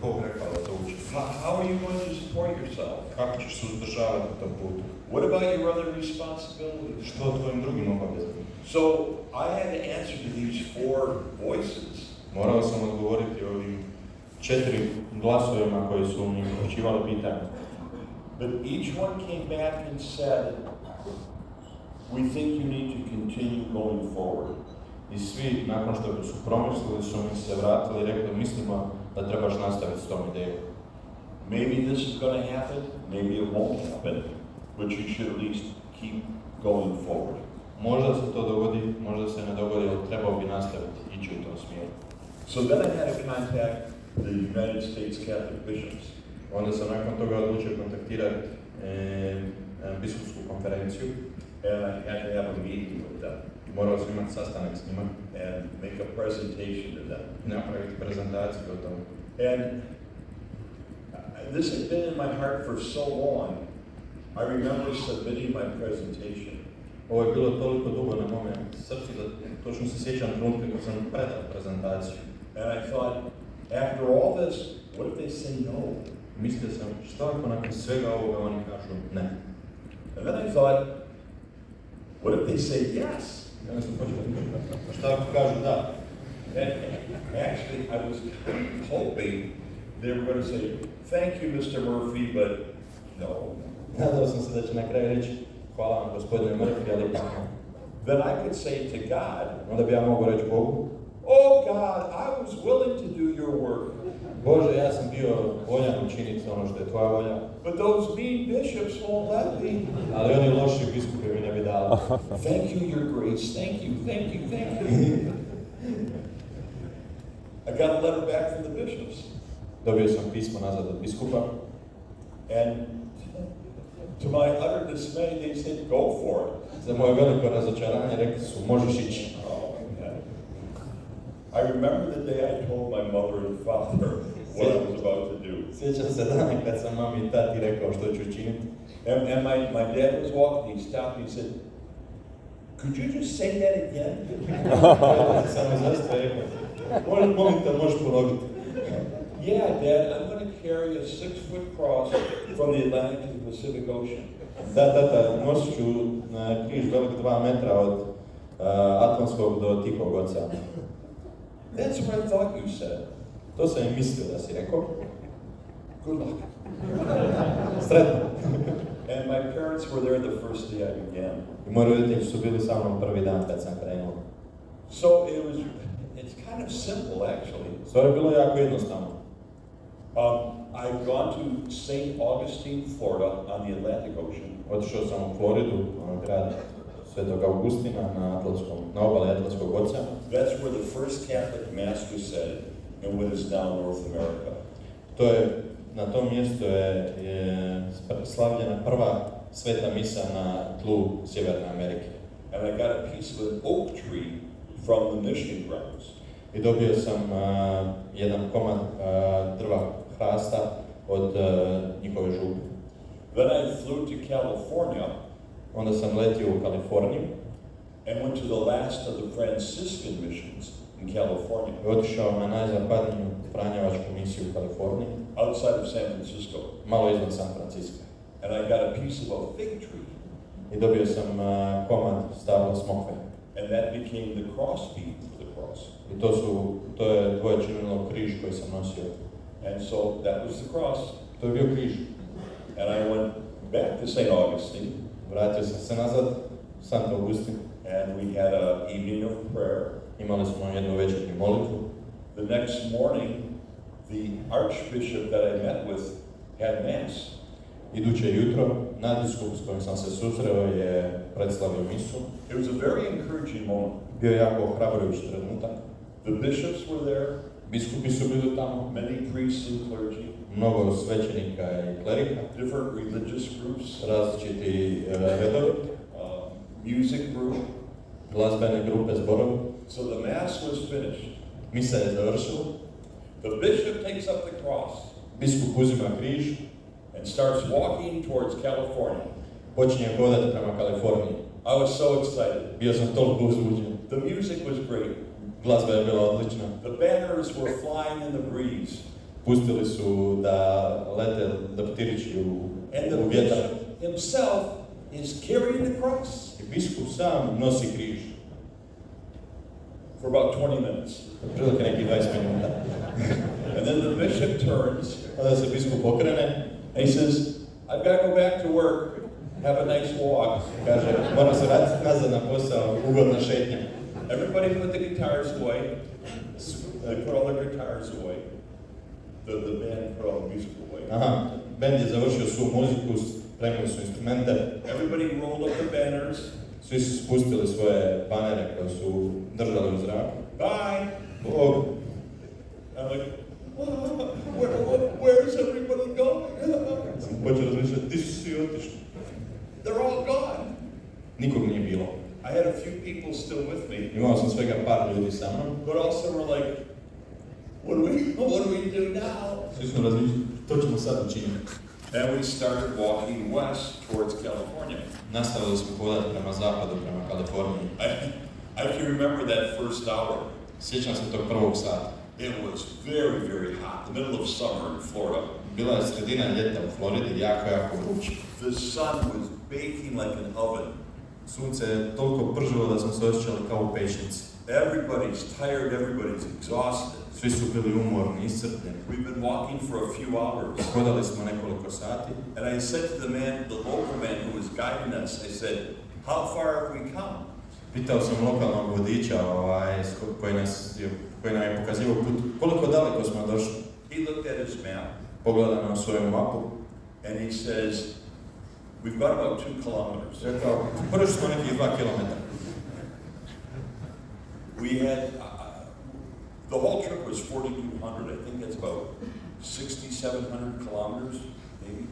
Bog rekao da to učiš? How are you going to support yourself? Kako ćeš se uzdržavati na tom putu? What about your other responsibilities? Što o tvojim drugim obavezama? So I had to answer to these 4 voices. Morao sam odgovoriti ovim 4 glasovima koji su mi upućivali pitanje. But each one came back and said, we think you need to continue going forward. I svi, nakon što su promislili, su mi se vratili i rekli, mislimo da trebaš nastaviti s tom idejom. Maybe this is going to happen, maybe it won't happen, but you should at least keep going forward. Možda se to dogodi, možda se ne dogodi, ali trebao bi nastaviti ići u tom smjeru. So then I had to contact the United States Catholic bishops. Onda sam nakon toga odlučio kontaktirati biskupsku konferenciju. And I had to have a meeting with them. Morao sam imati sastanak s njima. And make a presentation to them. Napraviti prezentaciju o tome. And this had been in my heart for so long. I remember submitting my presentation. Ovo je bilo toliko dugo na mome srcu da točno se sjećam trenutka kad sam predao prezentaciju. And I thought, after all this, what if they say no? Mislio sam, što ako nakon svega ovoga oni kažu ne? And then I thought, what if they say yes? Šta ako kažu da? And actually, I was hoping they were going to say, thank you, Mr. Murphy, but no. Nadao sam se da će na kraju reći, hvala vam gospodine Murphy, ali Then I could say to God, onda bi ja mogu reći Bogu, oh God, I was willing to do your work. Bože, ja sam bio voljan učiniti ono što je tvoja volja. But those mean bishops won't let me. Ali oni loši biskupi mi ne bi dali. Thank you, your grace. Thank you, thank you, thank you. I got a letter back from the bishops. Dobio sam pismo nazad od biskupa. And to my utter dismay, they said, go for it. Za moje veliko razočaranje rekli su, možeš ići. I remember the day I told my mother and father what I was about to do. Sjećam se dana kad sam mami i tati rekao što ću učiniti. And my dad was walking, he stopped and he said, could you just say that again? Samo zaista rekao, molim te, možeš ponoviti. Yeah, Dad, I'm going to carry a 6-foot cross from the Atlantic to the Pacific Ocean. Da, tata, nosit ću na križ velik 2 metra od Atlantskog do Tihog oceana. That's what I thought you said. To sam i mislio da si rekao. Good luck. Sretno. And my parents were there the first day I began. I moji roditelji su bili sa mnom prvi dan kad sam krenuo. So it's kind of simple actually. Stvar je bilo jako jednostavno. I've gone to St. Augustine, Florida on the Atlantic Ocean. Otišao sam u Floridu, grad Svetog Augustina na obali Atlantskog oceana. That's where the first Catholic Mass was said in what is now North America. Na tom mjestu je slavljena prva sveta misa na tlu Sjeverne Amerike. And I got a piece of an oak tree from the mission grounds. I dobio sam jedan komad drva hrasta od njihove župe. Then I flew to California. Onda sam letio u Kaliforniju. And went to the last of the Franciscan missions in California. I otišao na najzapadniju franjevačku misiju u Kaliforniji. Outside of San Francisco. Malo izvan San Francisco. And I got a piece of a fig tree. I dobio sam komad stabla smokve. And that became the cross beam for the cross. I to je dvoje činilo križ koji sam nosio. And so that was the cross. To je bio križ. And I went back to St. Augustine. Vratio sam se nazad u St. Augustin. And we had an evening of prayer. Imali smo jednu večernju molitvu. The next morning, the archbishop that I met with had mass. Iduće jutro, nadbiskup s kojim sam se susreo je predslavio misu. It was a very encouraging moment. Bio je jako ohrabrujući trenutak. The bishops were there. Biskupi su bili tamo. Many priests and clergy. Mnogo svećenika i klerika. Different religious groups. Različiti redovi. Music group. Glazbene grupe, zborovi. So the mass was finished. Misa je završila. The bishop takes up the cross. Biskup uzima križ. And starts walking towards California. Počinje hodati prema Kaliforniji. I was so excited. Bio sam toliko uzbuđen. The music was great. Glazba je bila odlična. The banners were flying in the breeze. Pustili su da lete leptirići u vjetar. And the bishop himself is carrying the cross. I biskup sam nosi križ. For about 20 minutes. Prilike nekih 20 minuta. And then the bishop turns. Onda se biskup okrene. And he says, I've got to go back to work. Have a nice walk. Kaže, moram se vratiti nazad na posao, ugodna šetnja. Everybody put the guitars away. They put all their guitars away. The band put all the music away. Aha, band je završio svu muziku, spremili su instrumente. Everybody rolled up the banners. Svi su spustili svoje banere koje su držali u zraku. Bye. Bog. I'm like, where's everybody going? Sam počeo razmišljati, ti su svi otišli. They're all gone. Nikog nije bilo. I had a few people still with me. Imao sam svega par ljudi sa mnom. But also were like, what do we do now? Svi smo razmišljali, to ćemo sad učiniti. And we started walking west towards California. Nastavili smo hodati prema zapadu, prema Kaliforniji. I can remember that first hour. Sjećam se tog prvog sata. It was very, very hot, the middle of summer in Florida. Bila je sredina ljeta u Floridi, jako vruće. The sun was baking like an oven. Sunce je toliko pržilo da smo se osjećali kao u pećnici. Everybody's tired, everybody's exhausted. Svi su bili umorni, iscrpljeni. We've been walking for a few hours. Hodali smo nekoliko sati. And I said to the local man who was guiding us, I said, how far have we come? Pitao sam lokalnog vodiča koji nam je pokazivao put, koliko daleko smo došli. He looked at his map. Pogleda na svoju mapu. And he says, we've got about 2 kilometers. Rekao, prošli smo nekih 2 kilometra. We had, the whole trip was 4,200. I think that's about 6,700 kilometers, maybe,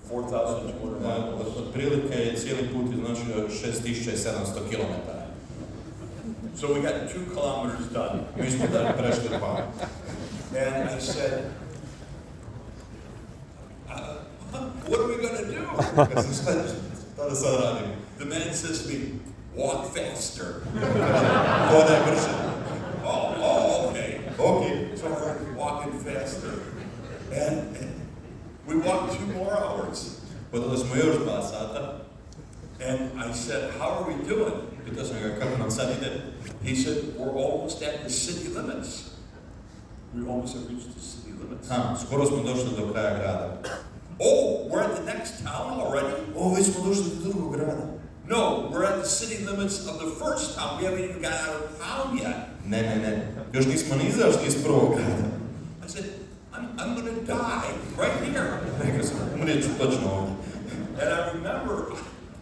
4,200 miles. Otprilike je cijeli put iznosio 6,700 kilometara. So we got 2 kilometers done. Mi smo prešli pa. And I said, what are we going to do? Šta da sad radimo? The man says to me, walk faster. Hodaj brže. Oh, okay. Okay. So we're walking faster. And we walked 2 more hours. Hodali smo još 2 sata. And I said, how are we doing? Pitao sam ga kako nam sad ide. He said, we're almost at the city limits. We almost have reached the city limits. Skoro smo došli do kraja grada. Oh, we're at the next town already? Već smo došli do drugog grada. No, we're at the city limits of the first town. We haven't even got out of town yet. Ne. Još nismo ni izašli iz prvog grada. I said, I'm going to die right here. Rekao sam, umrijet ću točno ovdje. And I remember,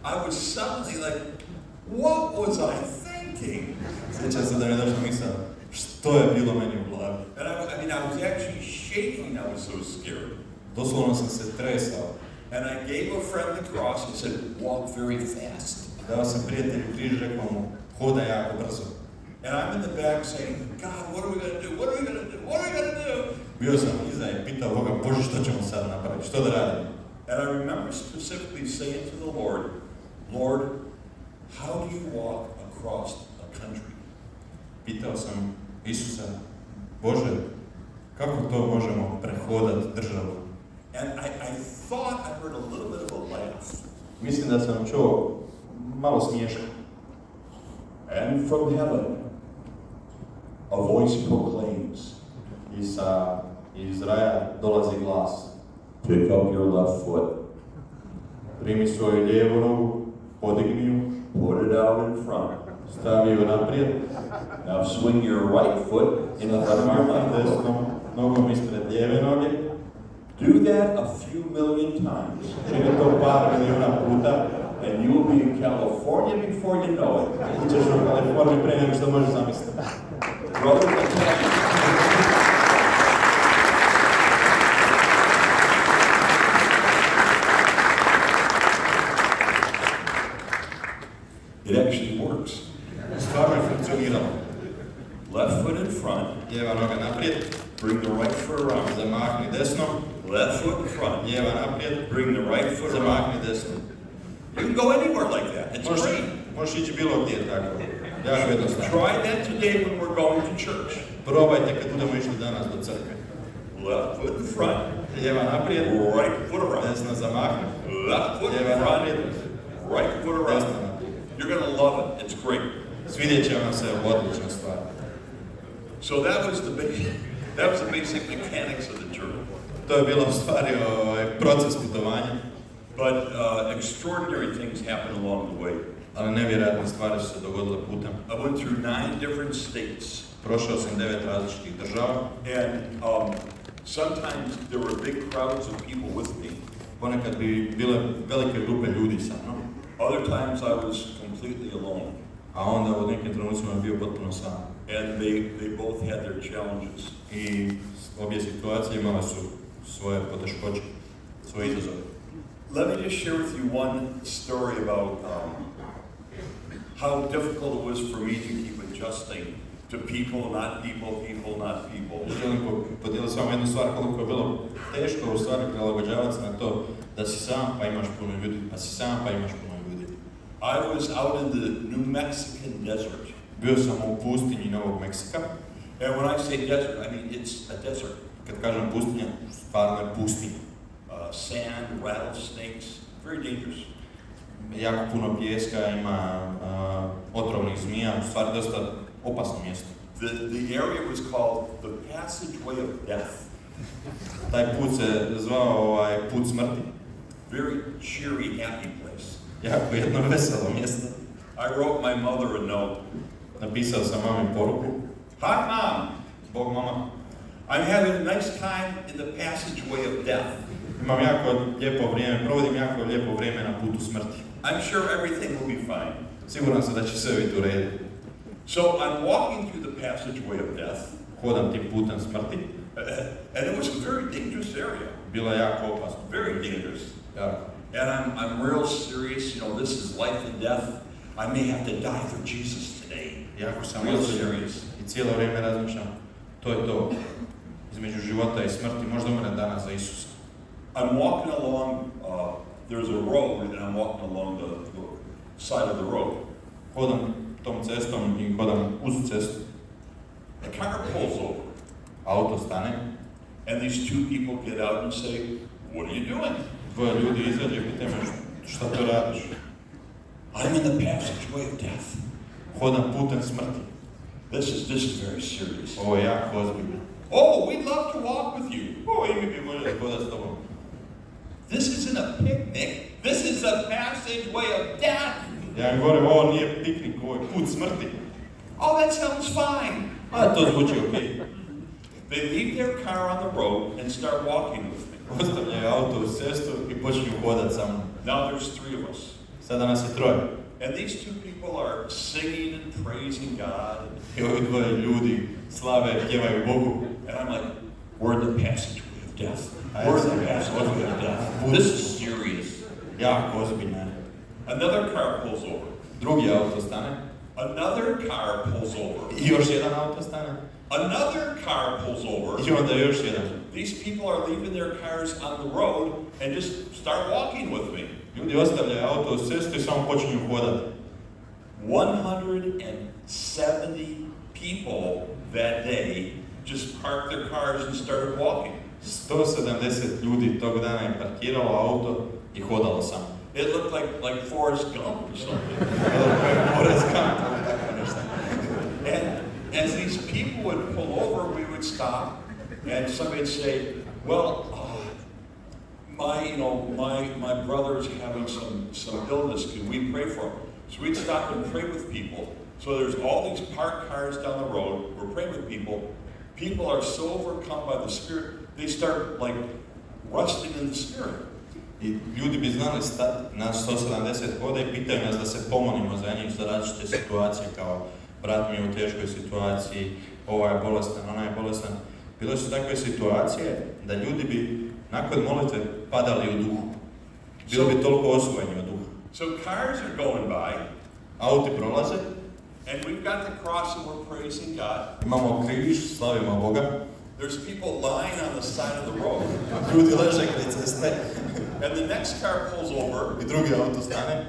I was suddenly like, what was I thinking? Sjećam se da mi je došla misao, što je bilo meni u glavi. And I was actually shaking. I was so scared. Doslovno sam se tresao. And I gave a friend the cross and said, walk very fast. Dao sam prijatelju križ, rekao mu, hodaj jako brzo. And I'm in the back saying, God, what are we going to do? What are we going to do? What are we going to do? Bio sam iza i pitao Boga, Bože, što ćemo sad napraviti? Što da radimo? And I remember specifically saying to the Lord, Lord, how do you walk across a country? Pitao sam Isusa, Bože, kako to možemo prehodati državu? And I thought I heard a little bit of a laugh. Mislim da sam čuo malo smiješka. And from heaven, a voice proclaims, iz raja dolazi glas. pick up your left foot, Primi svoju lijevu nogu, podigni ju, put it out in front. stavi ju naprijed, Now swing your right foot in front of your left foot. desnom nogom ispred lijeve noge. Do that a few million times, Čini to par milijuna puta, and you will be in California before you know it. ti ćeš u Kaliforniji prije nego što možeš zamisliti. Brother, it actually works. Stvarno je funkcioniralo. Left foot in front, Lijeva noga naprijed, bring the right foot around. zamahni desnom, Left foot in front, lijeva naprijed, bring the right foot around. zamahni desnom. You can go anywhere like that. It's great. Možeš ići bilo gdje tako. Jako jednostavno. Try that today when we're going to church. Probajte kad budemo išli danas do crkve. Left foot in front, Lijeva naprijed, right foot around. desna zamahni, Left foot in lijeva front, naprijed, right foot around. desna naprijed. You're going to love it. It's great. Svidjet će vam se odlična stvar. So that was the basic mechanics of the journey. To je bilo u stvari proces putovanja, But extraordinary things happened along the way. ali nevjerojatne stvari su se dogodile putem. I went through 9 different states. Prošao sam 9 različitih država. And sometimes there were big crowds of people with me. Ponekad bi bile velike grupe ljudi sa mnom, Other times I was completely alone. a onda u nekim trenucima bio potpuno sam. And they both had their challenges. I obje situacije imale su svoje poteškoće, svoje izazove. Let me just share with you one story about how difficult it was for me to keep adjusting to people, not people, people, not people. Želim podijeliti s vama jednu stvar, koliko je bilo teško u stvari prilagođavati se na to da si sam pa imaš puno ljudi, pa si sam pa imaš puno ljudi. I was out in the New Mexican desert. Bio sam u pustinji Novog Meksika. And when I say desert, I mean it's a desert. Kad kažem pustinja, stvarno je pustinja. Sand, rattlesnakes, very dangerous. jako puno pijeska, ima otrovnih zmija, u stvari dosta opasno mjesto. The area was called the passageway of death. Taj put se zvao put smrti. Very cheery, happy place. Jako jedno veselo mjesto. I wrote my mother a note. Napisao sam mami poruku. Hi, Mom. Bog, mama. I'm having a nice time in the passageway of death. Imam jako lijepo vrijeme, provodim jako lijepo vrijeme na putu smrti. I'm sure everything will be fine. Siguran sam da će sve biti u redu. So I'm walking through the passageway of death. Hodam tim putem smrti. And it was a very dangerous area. Bilo je jako opasno. Very dangerous. Jako. And I'm real serious, you know, this is life and death. I may have to die for Jesus today. Jako sam Real ozbiljan serious. i cijelo vrijeme razmišljam, to je to, između života i smrti, možda umrem danas za Isusa. I'm walking along, there's a road, and I'm walking along the side of the road. Hodam tom cestom i hodam uz cestu. A car pulls over, Auto stane, and these two people get out and say, "What are you doing?" dvoje ljudi izađe i pitaju me šta to radiš? I'm in the passageway of death. Hodam putem smrti. This is very serious. Ovo je jako ozbiljno. Oh, we'd love to walk with you. O, i mi bi voljeli hodati s tobom. This isn't a picnic. This is a passageway of death. Ja im govorim, ovo nije piknik, ovo je put smrti. Oh, that sounds fine. A to zvuči okej. They leave their car on the road and start walking with me. Ostavljaju auto uz cestu i počinju hodati sa mnom. Now there's three of us. Sada nas je troje. And these two people are singing and praising God. I ovi dvoje ljudi slave, pjevaju Bogu. And I'm like, we're in the passageway of death. We're in the passageway of death. This is serious. Jako ozbiljno je. Another car pulls over. Drugi auto stane. Another car pulls over. I još jedan auto stane. Another car pulls over. I onda još jedan. These people are leaving their cars on the road and just start walking with me. Ljudi ostavljaju auto uz cestu i samo počinju hodati. 170 people that day just parked their cars and started walking. 170 ljudi tog dana je parkiralo auto i hodalo samo. It looked like Forrest Gump or something. Forrest Gump. And as these people would pull over, we would stop, and somebody would say, "Well, my brother's having some illness. Can we pray for him?" So we'd stop and pray with people. So there's all these parked cars down the road. We're praying with people. People are so overcome by the Spirit, they start like rusting in the Spirit. I ljudi bi znali stati, nas 170 hoda i pitaju nas da se pomolimo za njih za različite situacije, kao brat mi je u teškoj situaciji, ovaj je bolestan, onaj je bolestan. Bile su takve situacije da ljudi bi nakon molitve padali u duhu. Bilo bi toliko osvojeni od duha. So cars are going by. Auti prolaze. And we've got the cross and we're praising God. Imamo križ, slavimo Boga. There's people lying on the side of the road. Ljudi leže kraj ceste. And the next car pulls over. I drugi auto stane.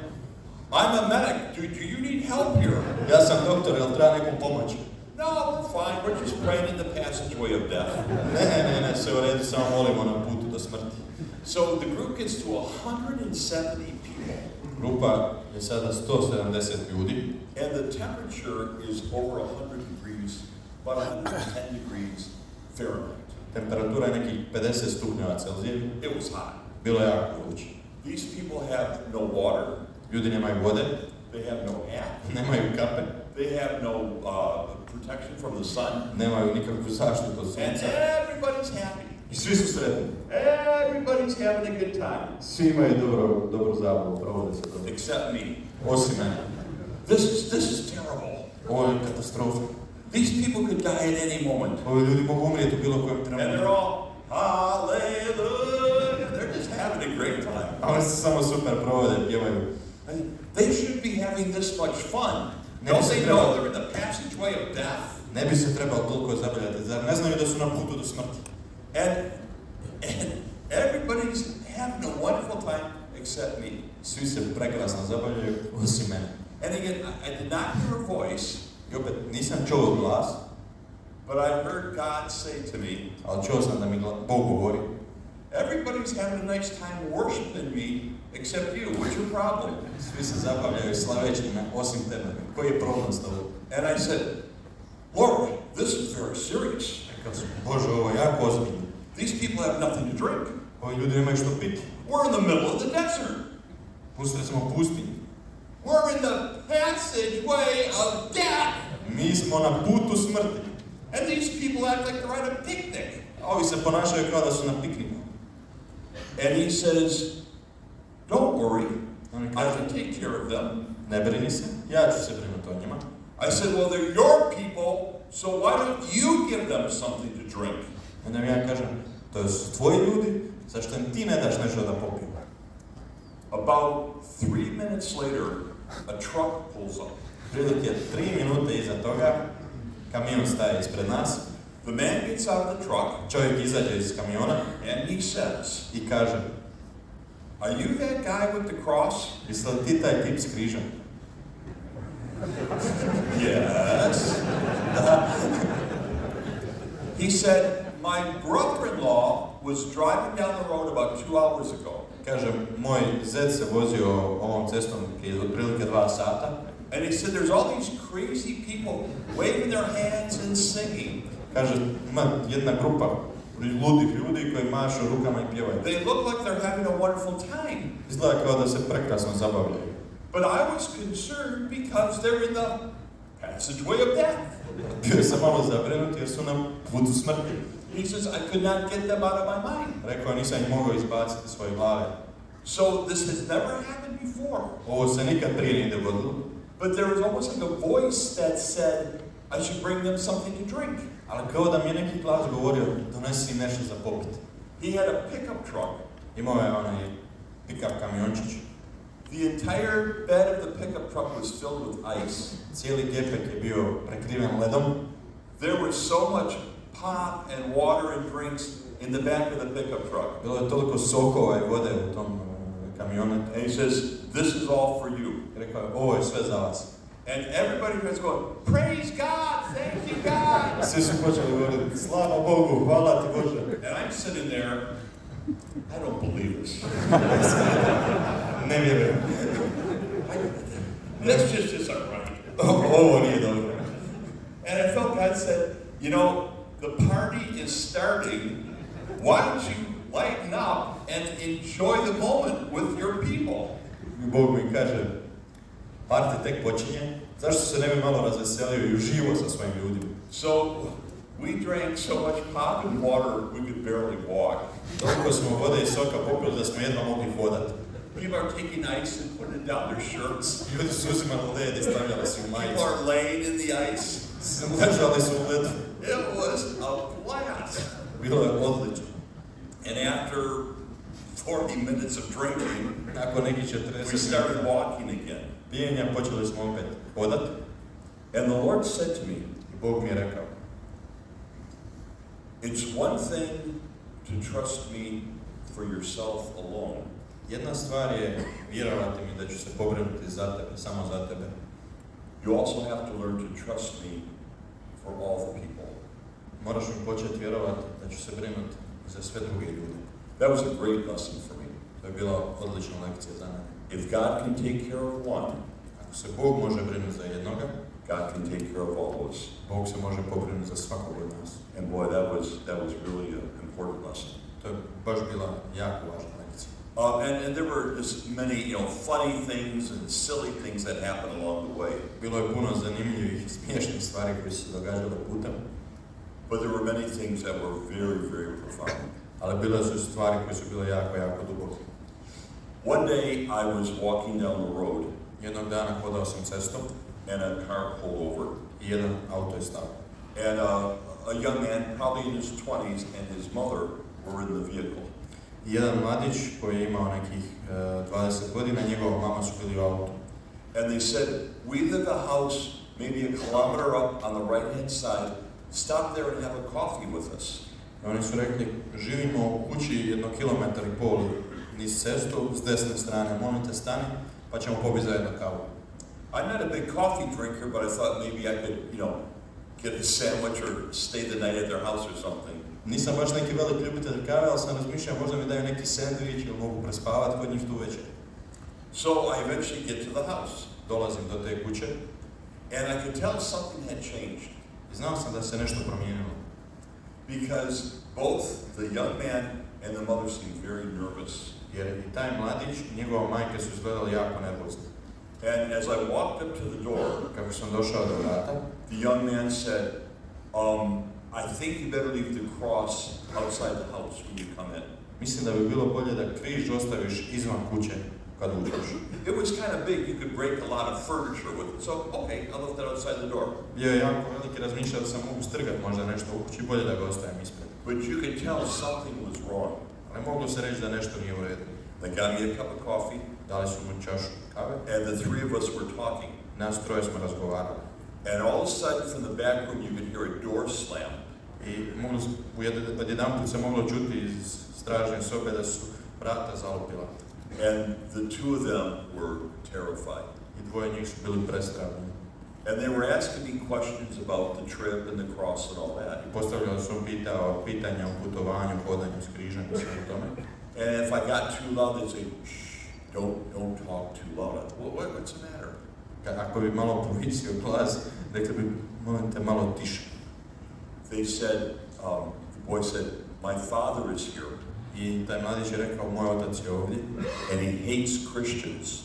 I'm a medic. Do you need help here? Ja sam doktor, jel treba nekom pomoći? No, we're fine. We're just praying in the passageway of death. Ne, sve u redu, samo molimo na putu do smrti. So the group gets to 170 people. Grupa je sada 170 ljudi. And the temperature is over 100 degrees, about 110 degrees Fahrenheit. Temperatura je nekih 50 stupnjeva Celzija. It was hot. Bilo je jako vruće. These people have no water. Ljudi nemaju vode. They have no hat. Nemaju kape. They have no protection from the sun. Nemaju nikakvu zaštitu od And sunca. everybody's happy. I svi su sretni. Everybody's having a good time. Svi imaju dobru zabavu, provode se dobro. Except me. Osim mene. This is terrible. Ovo je katastrofa. These people could die at any moment. Ovi ljudi mogu umrijeti u bilo kojem And they're trenutku. all, hallelujah. They're just having a great time. A oni se samo super provode, pjevaju. And they should be having this much fun. Don't they know they're in the passageway of death? Ne bi se trebalo toliko zabavljati, zar ne znaju da su na putu do smrti? And everybody's having a wonderful time except me. Svi se prekrasno zabavljaju, osim mene. And again, I did not hear a voice, I opet nisam čuo glas, but I heard God say to me, ali čuo sam da mi Bog govori. Everybody's having a nice time worshiping me except you. What's your problem? Svi se zabavljaju slaveći me, osim tebe. Koji je problem s tobom? And I said, Lord, this is very serious. Rekao sam, Bože, ovo je jako ozbiljno. These people have nothing to drink. Ovi ljudi nemaju što piti. We're in the middle of the desert. Pustili smo pustinju. We're in the passageway of death. Mi smo na putu smrti. And these people act like they're at a picnic. A ovi se ponašaju kao da su na pikniku. And he says, don't worry, Oni I kažu, can take care of them. ne brini se, ja ću se brinuti o njima. I said, well, they're your people, so why don't you give them something to drink? Onda mi ja kažem, to su tvoji ljudi, zašto im ti ne daš nešto da popiju? About 3 minutes later, a truck pulls up. Prilike 3 minute iza toga, kamion staje ispred nas, The man gets out of the truck, čovjek izađe iz kamiona and he says, i kaže, are you that guy with the cross? jesi li ti taj tip s križem? Yes. He said, my brother-in-law was driving down the road about 2 hours ago. Kaže, moj zet se vozio ovom cestom prije otprilike 2 sata. And he said, there's all these crazy people waving their hands and singing. Kaže, ima jedna grupa ludih ljudi koji mašu rukama i pjevaju. They look like they're having a wonderful time. Izgleda kao da se prekrasno zabavljaju. But I was concerned because they're in the passageway of death. Bio sam malo zabrinut jer su na putu smrti. He says, I could not get them out of my mind. Rekao, nisam ih mogao izbaciti iz svoje glave. So this has never happened before. Ovo se nikad prije nije dogodilo. But there was almost like a voice that said, I should bring them something to drink. Ali kao da mi je neki glas govorio, donesi im nešto za popit. He had a pickup truck. Imao je onaj pick-up kamiončić. The entire bed of the pickup truck was filled with ice. Cijeli gepek je bio prekriven ledom. There was so much pop and water and drinks in the back of the pickup truck. Bilo je toliko sokova i vode u tom kamionetu. And he says, this is all for you. Rekao je, ovo je sve za vas. And everybody was going, praise God, thank you God. Svi su počeli govoriti, slava Bogu, hvala ti Bože. And I'm sitting there, I don't believe this. Ne vjerujem. This just isn't right. Ovo nije dobro. And I felt God said, you know, the party is starting. Why don't you lighten up and enjoy the moment with your people? I Bog mi kaže, party tek počinje, zašto se ne bi malo razveselio i uživo sa svojim ljudima? So we drank so much pop and water we could barely walk. Toliko smo vode i soka popili da smo jedva mogli hodati. People are taking ice and putting it down their shirts. Ljudi su uzimali led i stavljali su u People majicu. are laying in the ice. Ležali su u ledu. It was a blast. Bilo je odlično. And after 40 minutes of drinking, Nakon nekih we 40 started walking again. pijenja počeli smo opet hodati. And the Lord said to me, I Bog mi je rekao, it's one thing to trust me for yourself alone. jedna stvar je vjerovati mi da ću se pobrinuti za tebe, samo za tebe. You also have to learn to trust me for all the people. Moraš mi početi vjerovati da ću se brinuti za sve druge ljude. That was a great lesson for me. To je bila odlična lekcija za mene. If God can take care of one, Ako se Bog može brinuti za jednoga, God can take care of all of us. Bog se može pobrinuti za svakog od nas. And boy, that was really an important lesson. To je baš bila jako važna lekcija. And there were just many, funny things and silly things that happened along the way. Bilo je puno zanimljivih i smiješnih stvari koje su se događale putem. But there were many things that were very, very profound. Ali bile su stvari koje su bile jako, jako duboke. One day I was walking down the road Jednog dana hodao sam cestom and a car pulled over. i jedan auto je stao. And a young man, probably in his 20s, and his mother were in the vehicle. I jedan mladić koji je imao nekih 20 godina, njegova mama su bili u autu. And they said, we live a house maybe a kilometer up on the right-hand side. Stop there and have a coffee with us. I oni su rekli, živimo u kući 1,5 kilometra niz cestu, s desne strane, molim te stani, pa ćemo popiti zajedno kavu. I'm not a big coffee drinker, but I thought maybe I could, get a sandwich or stay the night at their house or something. Nisam baš neki velik ljubitelj kave, ali sam razmišljao možda mi daju neki sandvič ili mogu prespavati kod njih tu večer. So I eventually get to the house. Dolazim do te kuće And I could tell something had changed. i znao sam da se nešto promijenilo. Because both the young man and the mother seemed very nervous. Jer i taj mladić i njegova majka su izgledali jako nervozni. And as I walked up to the door, Kako sam došao do vrata, the young man said, I think you better leave the cross outside the house when you come in. mislim da bi bilo bolje da križ ostaviš izvan kuće kad uđeš. It was kind of big, you could break a lot of furniture with it. So, okay, I left it outside the door. Bio je jako veliki, razmišljao da sam mogu strgati možda nešto u kući, bolje da ga ostavim ispred. But you could tell something was wrong. Ali moglo se reći da nešto nije u redu. They got me a cup of coffee, Dali su mu čašu kave, and the three of us were talking. nas troje smo razgovarali. And all of a sudden, from the back room, you could hear a door slam. I odjedanput se moglo čuti iz stražne sobe da su vrata zalupila. And the two of them were terrified. I dvoje njih su bili prestravljeni. And they were asking me questions about the trip and the cross and all that. I postavljali su pitanja o putovanju, hodanju s križem i svemu tome. And if I got too loud, they'd say, shh, don't talk too loud. What's the matter? Ako bi malo povisio glas, rekli bi, molim te malo tiše. They said, the boy said, my father is here. I taj mladić je rekao, moj otac je ovdje. And he hates Christians.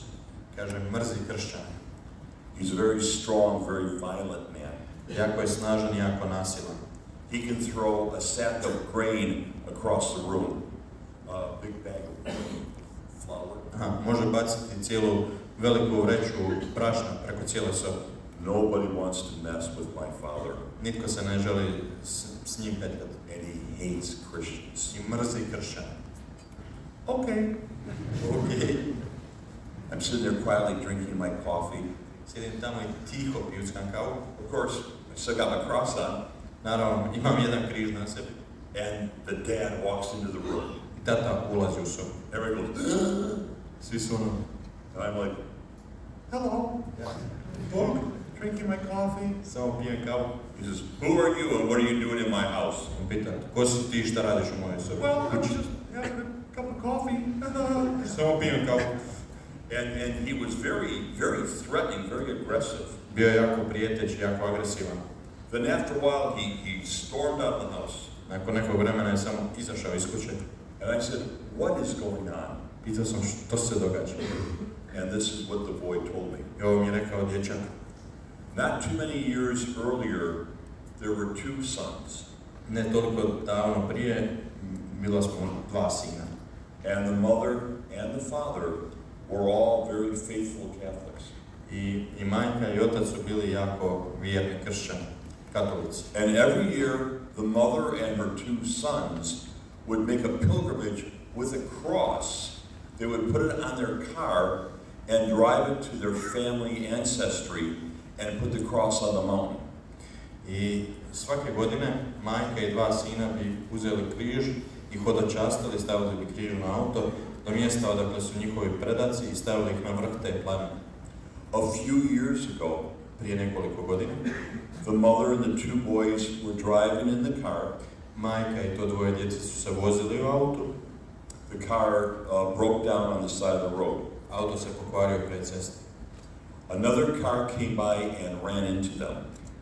Kaže, mrzi kršćane. He's a very strong, very violent man. Jako je snažan i jako nasilan. He can throw a sack of grain across the room. A big bag of flour. Može baciti cijelu veliku vreću prašna preko cijele sobe. Nobody wants to mess with my father. Nitko se ne želi s njim petljati. And he hates Christians. I mrzi kršćane. Okay. Okay. I'm sitting there quietly drinking my coffee. Sjedim tamo i tiho pijuckam kavu. Of course, I still got my cross on. Naravno, imam jedan križ na sebi. And the dad walks into the room. I tata ulazi u sobu. Everybody goes, Svi su ono. and I'm like, hello. Book, drinking my coffee. Samo pijem kavu. He says, who are you and what are you doing in my house? On pita, ko si ti, šta radiš u mojoj sobi? Well, I'm just having a cup of coffee. Samo pijem kavu. And he was very, very threatening, very aggressive. Bio je jako prijeteći, jako agresivan. Then after a while, he stormed out of the house. Nakon nekog vremena je samo izašao iz kuće. And I said, what is going on? Pitao sam što se događa. And this is what the boy told me. I ovo mi je rekao dječak. Not too many years earlier, there were two sons. Ne toliko davno prije, bila smo dva sina. And the mother and the father were all very faithful Catholics. I majka i otac su bili jako vjerni kršćani, katolici. And every year, the mother and her two sons would make a pilgrimage with a cross. They would put it on their car and drive it to their family ancestry and put the cross on the mountain. I svake godine majka i dva sina bi uzeli križ i hodočastili, stavili bi križ na auto do mjesta odakle su njihovi predaci i stavili ih na vrh te planine. A few years ago, Prije nekoliko godina, the mother and the two boys were driving in the car. majka i to dvoje djece su se vozili u autu. The car broke down on the side of the road. Auto se pokvario pred cestom. Another car came by and ran into them.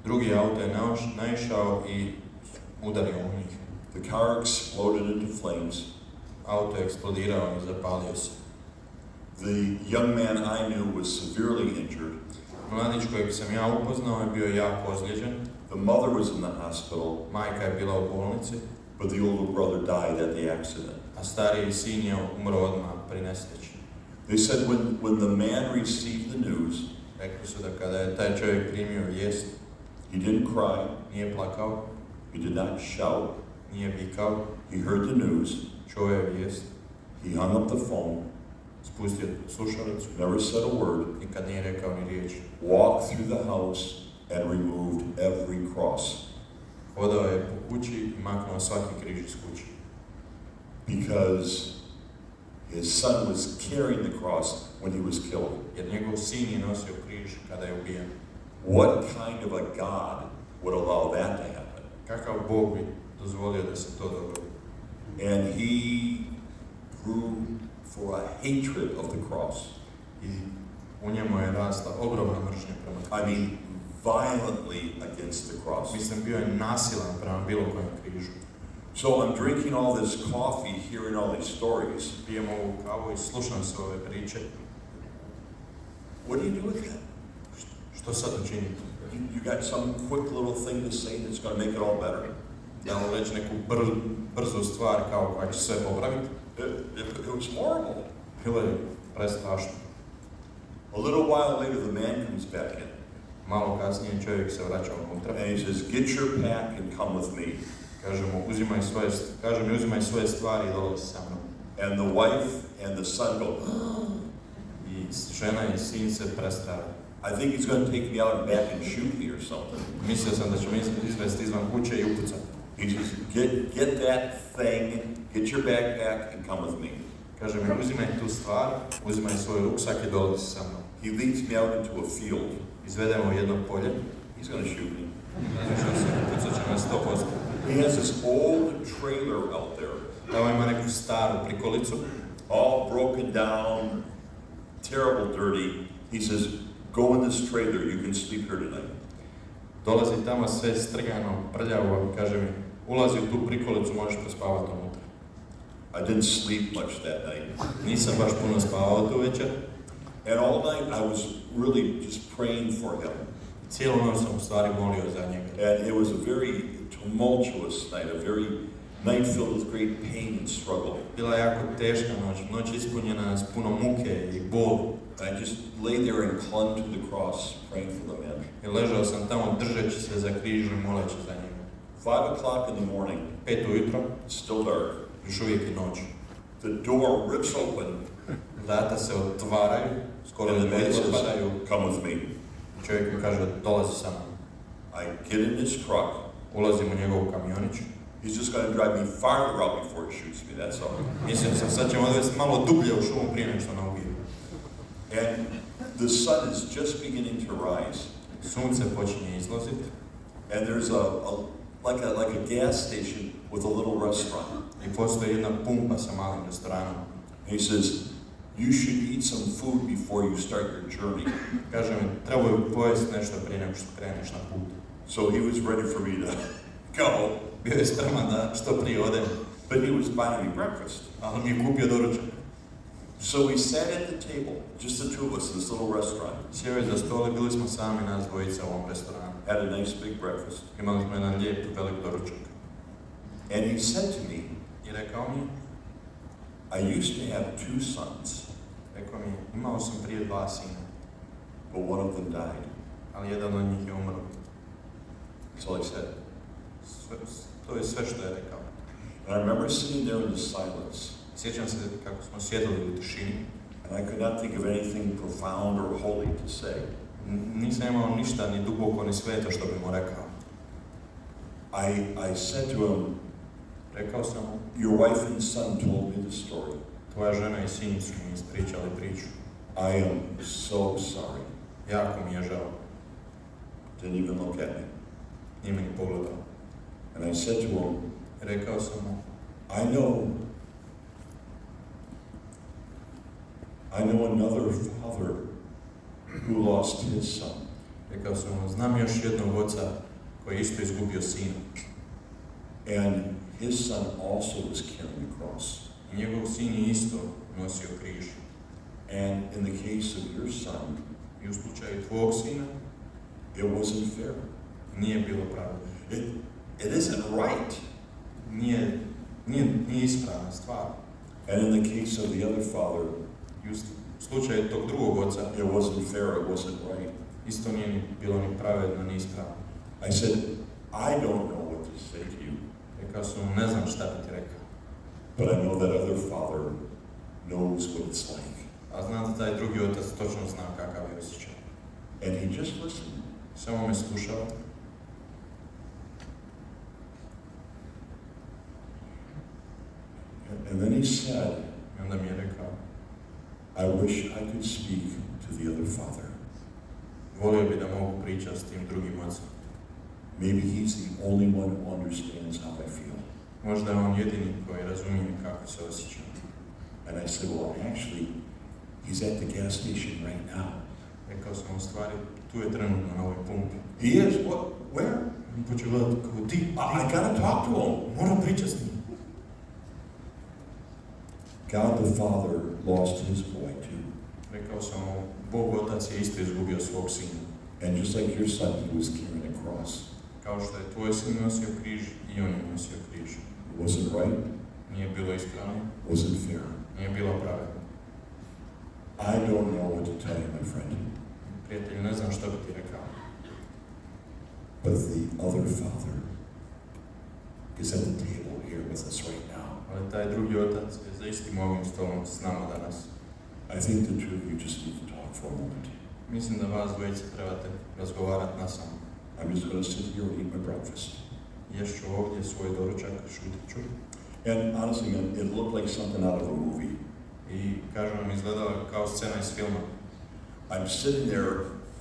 Drugi auto je naišao i udario u njih. The car exploded into flames. Auto je eksplodirao i zapalio se. The young man I knew was severely injured. Mladić kojeg sam ja upoznao je bio jako ozlijeđen. The mother was in the hospital, Majka je bila u bolnici, but the older brother died at the accident. a stariji sin je umro odmah pri nesreći. They said when the man received the news, Rekli su da kada je taj čovjek primio vijest, he didn't cry, nije plakao, he did not shout, nije vikao, he heard the news, čuo je vijest, he hung up the phone, spustio slušalicu, never said a word, nikad nije rekao ni riječ. walked through the house and removed every cross. Hodao je po kući i maknuo svaki križ iz kuće. Because his son was carrying the cross when he was killed. Jer njegov sin je nosio križ kada je ubijen. What kind of a God would allow that to happen? Kakav Bog bi dozvolio da se to dogodi. And he grew for a hatred of the cross. I u njemu je rasla ogromna mržnja prema križu. I mean, violently against the cross. Mislim, bio je nasilan prema bilo kojem križu. So I'm drinking all this coffee, hearing all these stories. Pijem ovu kavu i slušam se ove priče. What do you do with that? Što sad učiniti? You got some quick little thing to say that's going to make it all better? Da li reći neku brzu stvar kao koja će sve popraviti? It was horrible. Bilo je prestrašno. A little while later, the man comes back in. Malo kasnije čovjek se vraća unutra. And he says, get your pack and come with me. Kaže mi, uzimaj svoje stvari i dolazi sa mnom. And the wife and the son go, I žena i sin se prestrave. I think he's going to take me out and back and shoot me or something. Mislio sam da će me izvesti izvan kuće i upucati. He says, get that thing, get your backpack and come with me. Kaže mi, uzimaj tu stvar, uzimaj svoj ruksak i dolazi sa mnom. He leads me out into a field. Izvedemo u jedno polje. He's going to shoot me. Pucat će me 100%. He has this old trailer out there. Tamo ima neku staru prikolicu. All broken down, terrible dirty. He says, go in this trailer, you can sleep here tonight. Dolazi tamo sve strgano, prljavo, kaže mi, ulazi u tu prikolicu, možeš prespavati unutra. I didn't sleep much that night. Nisam baš puno spavao tu večer. And all night I was really just praying for him. Cijelu noć sam u stvari molio za njega. And it was a very tumultuous night, a very night filled with great pain and struggle. Bila je jako teška noć ispunjena s puno muke i bolu. I just lay there and clung to the cross, praying for the man. I ležao sam tamo držeći se za križ i moleći za njega. 5 o'clock in the morning. 5 ujutro. Still dark. Još uvijek je noć. The door rips open. Vrata se otvaraju, skoro And the man says, padaju. come with me. Čovjek mi kaže, dolazi sa mnom. I get in his truck. Ulazim u njegovu kamionić. He's just going to drive me farther out before he shoots me, that's all. Mislim sam, sad ćemo odvesti malo dublje u šumu prije nego što nam ubije. And the sun is just beginning to rise. Sunce počinje izlaziti. And there's like a gas station with a little restaurant. I postoji jedna pumpa sa malim restoranom. And he says, you should eat some food before you start your journey. Kaže mi, trebaju pojesti nešto prije nego što kreneš na put. So he was ready for me to go. Bio je spreman da što prije odem. But he was buying me breakfast. Ali mi je kupio doručak. So we sat at the table, just the two of us in this little restaurant. Sjeo je za stol i bili smo sami nas dvojica u ovom restoranu. Had a nice big breakfast. Imali smo jedan lijep velik doručak. And he said to me, I rekao mi, I used to have 2 sons, rekao mi, imao sam prije 2 sina, but one of them died. ali jedan od njih je umro. That's all he said. To je sve što je rekao. And I remember sitting there in the silence. Sjećam se kako smo sjedili u tišini. And I could not think of anything profound or holy to say. Nisam imao ništa ni duboko ni sveto što bi mu rekao. I said to him, Rekao sam mu, your wife and son told me the story. tvoja žena i sin su mi ispričali priču. I am so sorry. Jako mi je žao. Didn't even look at me. Nije mi ni pogledao. And I said to him, Rekao sam mu, I know another father who lost his son. rekao sam mu, znam još jednog oca koji je isto izgubio sina. And his son also was carrying a cross. I njegov sin je isto nosio križ. And in the case of your son, I u slučaju tvojeg sina, it wasn't fair. nije bilo pravedno. It isn't right. Nije ispravna stvar. And in the case of the other father, I u slučaju tog drugog oca, it wasn't fair, it wasn't right. isto nije ni bilo ni pravedno, ni ispravno. I said, I don't know what to say to you, Rekao sam mu, ne znam šta bi ti rekao. but I know that other father knows what it's like. A znam da taj drugi otac točno zna kakav je osjećaj. And he just listened. Samo me slušao. And then he said, I onda mi je rekao, I wish I could speak to the other father. volio bi da mogu pričati s tim drugim ocem. Maybe he's the only one who understands how I feel. Možda je on jedini koji razumije kako se osjećam. And I said, well, actually, he's at the gas station right now. Rekao sam u stvari, tu je trenutno na ovoj pumpi. He is? What? Where? Počeo gledati kao ti. I gotta talk to him. Moram pričati s njim. God the Father lost his boy too. Rekao sam mu, Bog Otac je isto izgubio svog sina. And just like your son, he was carrying a cross. Kao što je tvoj sin nosio križ, i on je nosio križ. It wasn't right. Nije bilo ispravno. Wasn't fair. Nije bilo pravedno. I don't know what to tell you, my friend. Prijatelj, ne znam što bi ti rekao. But the other Father is at the table here with us right now. Ali taj drugi Otac je za istim ovim stolom s nama danas. I think the two of you just need to talk for a moment. Mislim da vas dvojice trebate razgovarati na samo. I'm just going to sit here and eat my breakfast. Ješću ovdje svoj doručak, šutit ću. And honestly, man, it looked like something out of a movie. I kažem vam, izgledala kao scena iz filma. I'm sitting there,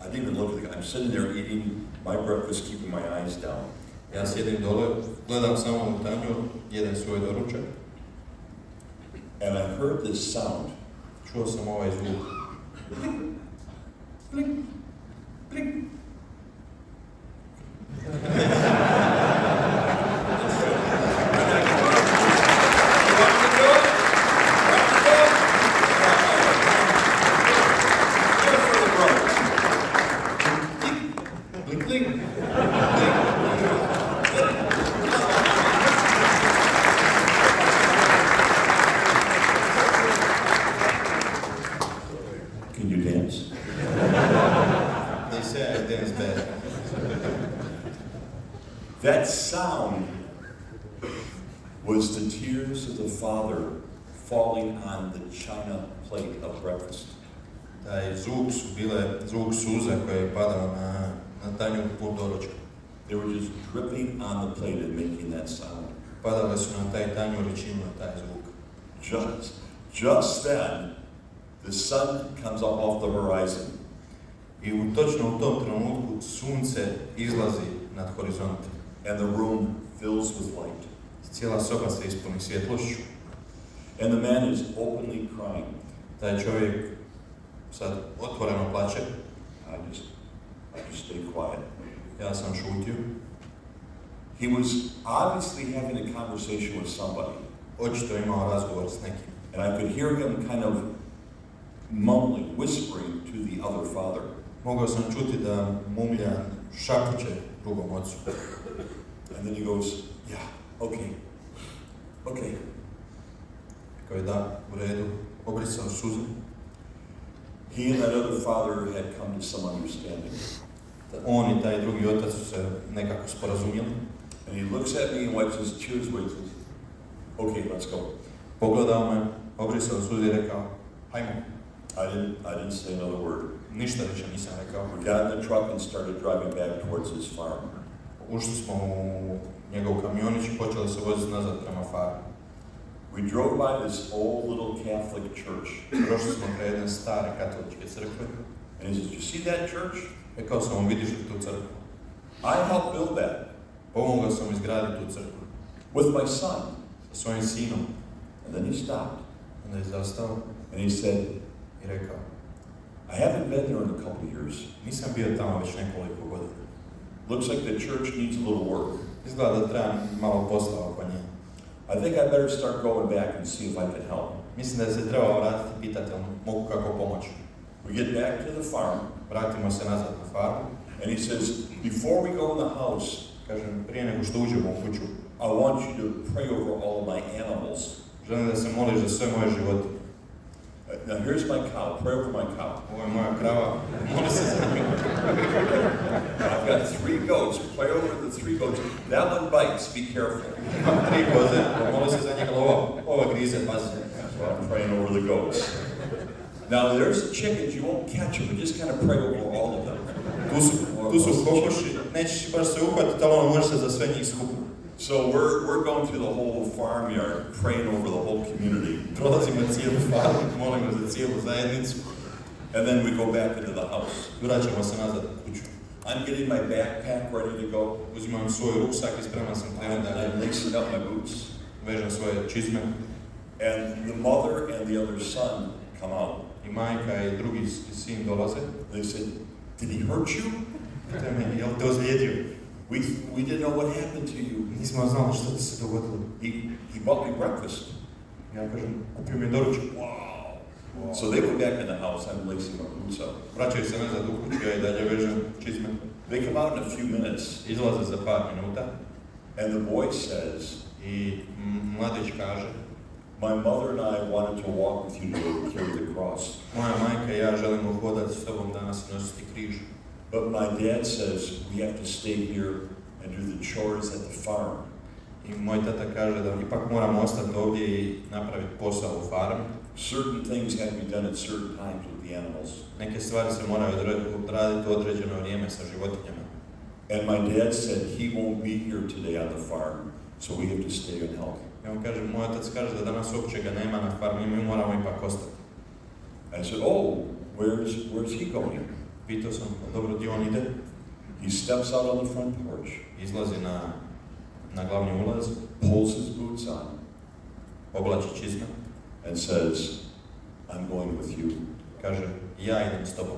I didn't even look at the guy, I'm sitting there eating my breakfast, keeping my eyes down. Ja sjedim dole, gledam samo u tanjur, jedem svoj doručak. And I heard this sound. Čuo sam ovaj zvuk. Blik, blik. Can you dance? They say I dance bad. That sound was the tears of the Father falling on the china plate of breakfast. Taj zvuk su bile zvuk suza koji je padao na tanjur pun doručka. They were just dripping on the plate and making that sound. Padale su na taj tanjur i činile taj zvuk. Just then, the sun comes up off the horizon. I točno u tom trenutku sunce izlazi nad horizont. And the room fills with light. Cijela soba se ispuni svjetlošću. And the man is openly crying. Taj čovjek sad otvoreno plače. I just stay quiet. Ja sam šutio. He was obviously having a conversation with somebody. Očito imao razgovor s nekim. And I could hear him kind of mumbling, whispering to the other father. Mogao sam čuti da mumlja šapuće drugom ocu. And then he goes, yeah, okay. Kao je da, u redu, obrisao suze. He and that other father had come to some understanding. On i taj drugi otac su se nekako sporazumjeli. And he looks at me and wipes his tears away and says, okay, let's go. Pogledao me, obrisao suze i rekao, hajmo. I didn't say another word. Ništa više nisam rekao. We got in the truck and started driving back towards his farm. Ušli smo u njegov kamionić i počeli se voziti nazad prema farmu. We drove by this old little Catholic church. Prošli smo kraj jedne stare katoličke crkve. And he says, you see that church? Rekao sam, vidiš li tu crkvu? I helped build that. Pomogao sam izgraditi tu crkvu. With my son. Sa svojim sinom. And then he stopped. Onda je zastao. And he said, I rekao, I haven't been there in a couple of years. Nisam bio tamo već nekoliko godina. Looks like the church needs a little work. Izgleda da treba malo posla oko nje. I think I better start going back and see if I can help. Mislim da se treba vratiti i pitati mogu kako pomoći. We get back to the farm. Vratimo se nazad na farmu. And he says, before we go in the house, kažem, prije nego što uđemo u kuću, I want you to pray over all of my animals. Želim da se moliš za sve moje životinje. Now here's my cow. Pray over my cow. Ovo je moja krava. Moli se za nju. I've got 3 goats. Pray over the 3 goats. That one bites. Be careful. Imam 3 koze. Moli se za njega, ova grize, pazi. So I'm praying over the goats. Now there's chickens. You won't catch them. But just kind of pray over all of them. Tu su kokoši. Nećeš baš se uhvatiti, ali možeš se za sve njih skupiti. So we're going through the whole farmyard, praying over the whole community. Prolazimo cijelu farmu, molimo za cijelu zajednicu. And then we go back into the house. Vraćamo se nazad u kuću. I'm getting my backpack ready to go. Uzimam svoj ruksak i spreman sam krenuti dalje. I'm lacing up my boots. Vežem svoje čizme. And the mother and the other son come out. I majka i drugi sin dolaze. They said, "Did he hurt you? Pitaju me, jel te ozlijedio? We didn't know what happened to you." Nismo znali što ti se dogodilo. He bought me breakfast. Ja kažem, kupio mi je doručak. Wow. So they went back in the house. I'm lacing my boots up. Vraćaju se nazad u kuću, ja i dalje vežem čizme. They come out in a few minutes. Izlaze za par minuta. And the boy says, I mladić kaže, "My mother and I wanted to walk with you to carry the cross. moja majka i ja želimo hodati s tobom danas i nositi križ. But my dad says we have to stay here and do the chores at the farm." I moj tata kaže da ipak moramo ostati ovdje i napraviti posao u farmi. Certain things have to be done at certain times with the animals. Neke stvari se moraju odraditi u određeno vrijeme sa životinjama. And my dad said he won't be here today on the farm, so we have to stay and help. I on kaže, moj otac kaže da danas uopće ga nema na farmi, mi moramo ipak ostati. I said, "Oh, where's he going?" Pitao sam, dobro, gdje on ide? He steps out on the front porch, Izlazi na glavni ulaz, pulls his boots on, oblači čizme, and says, "I'm going with you." kaže, ja idem s tobom.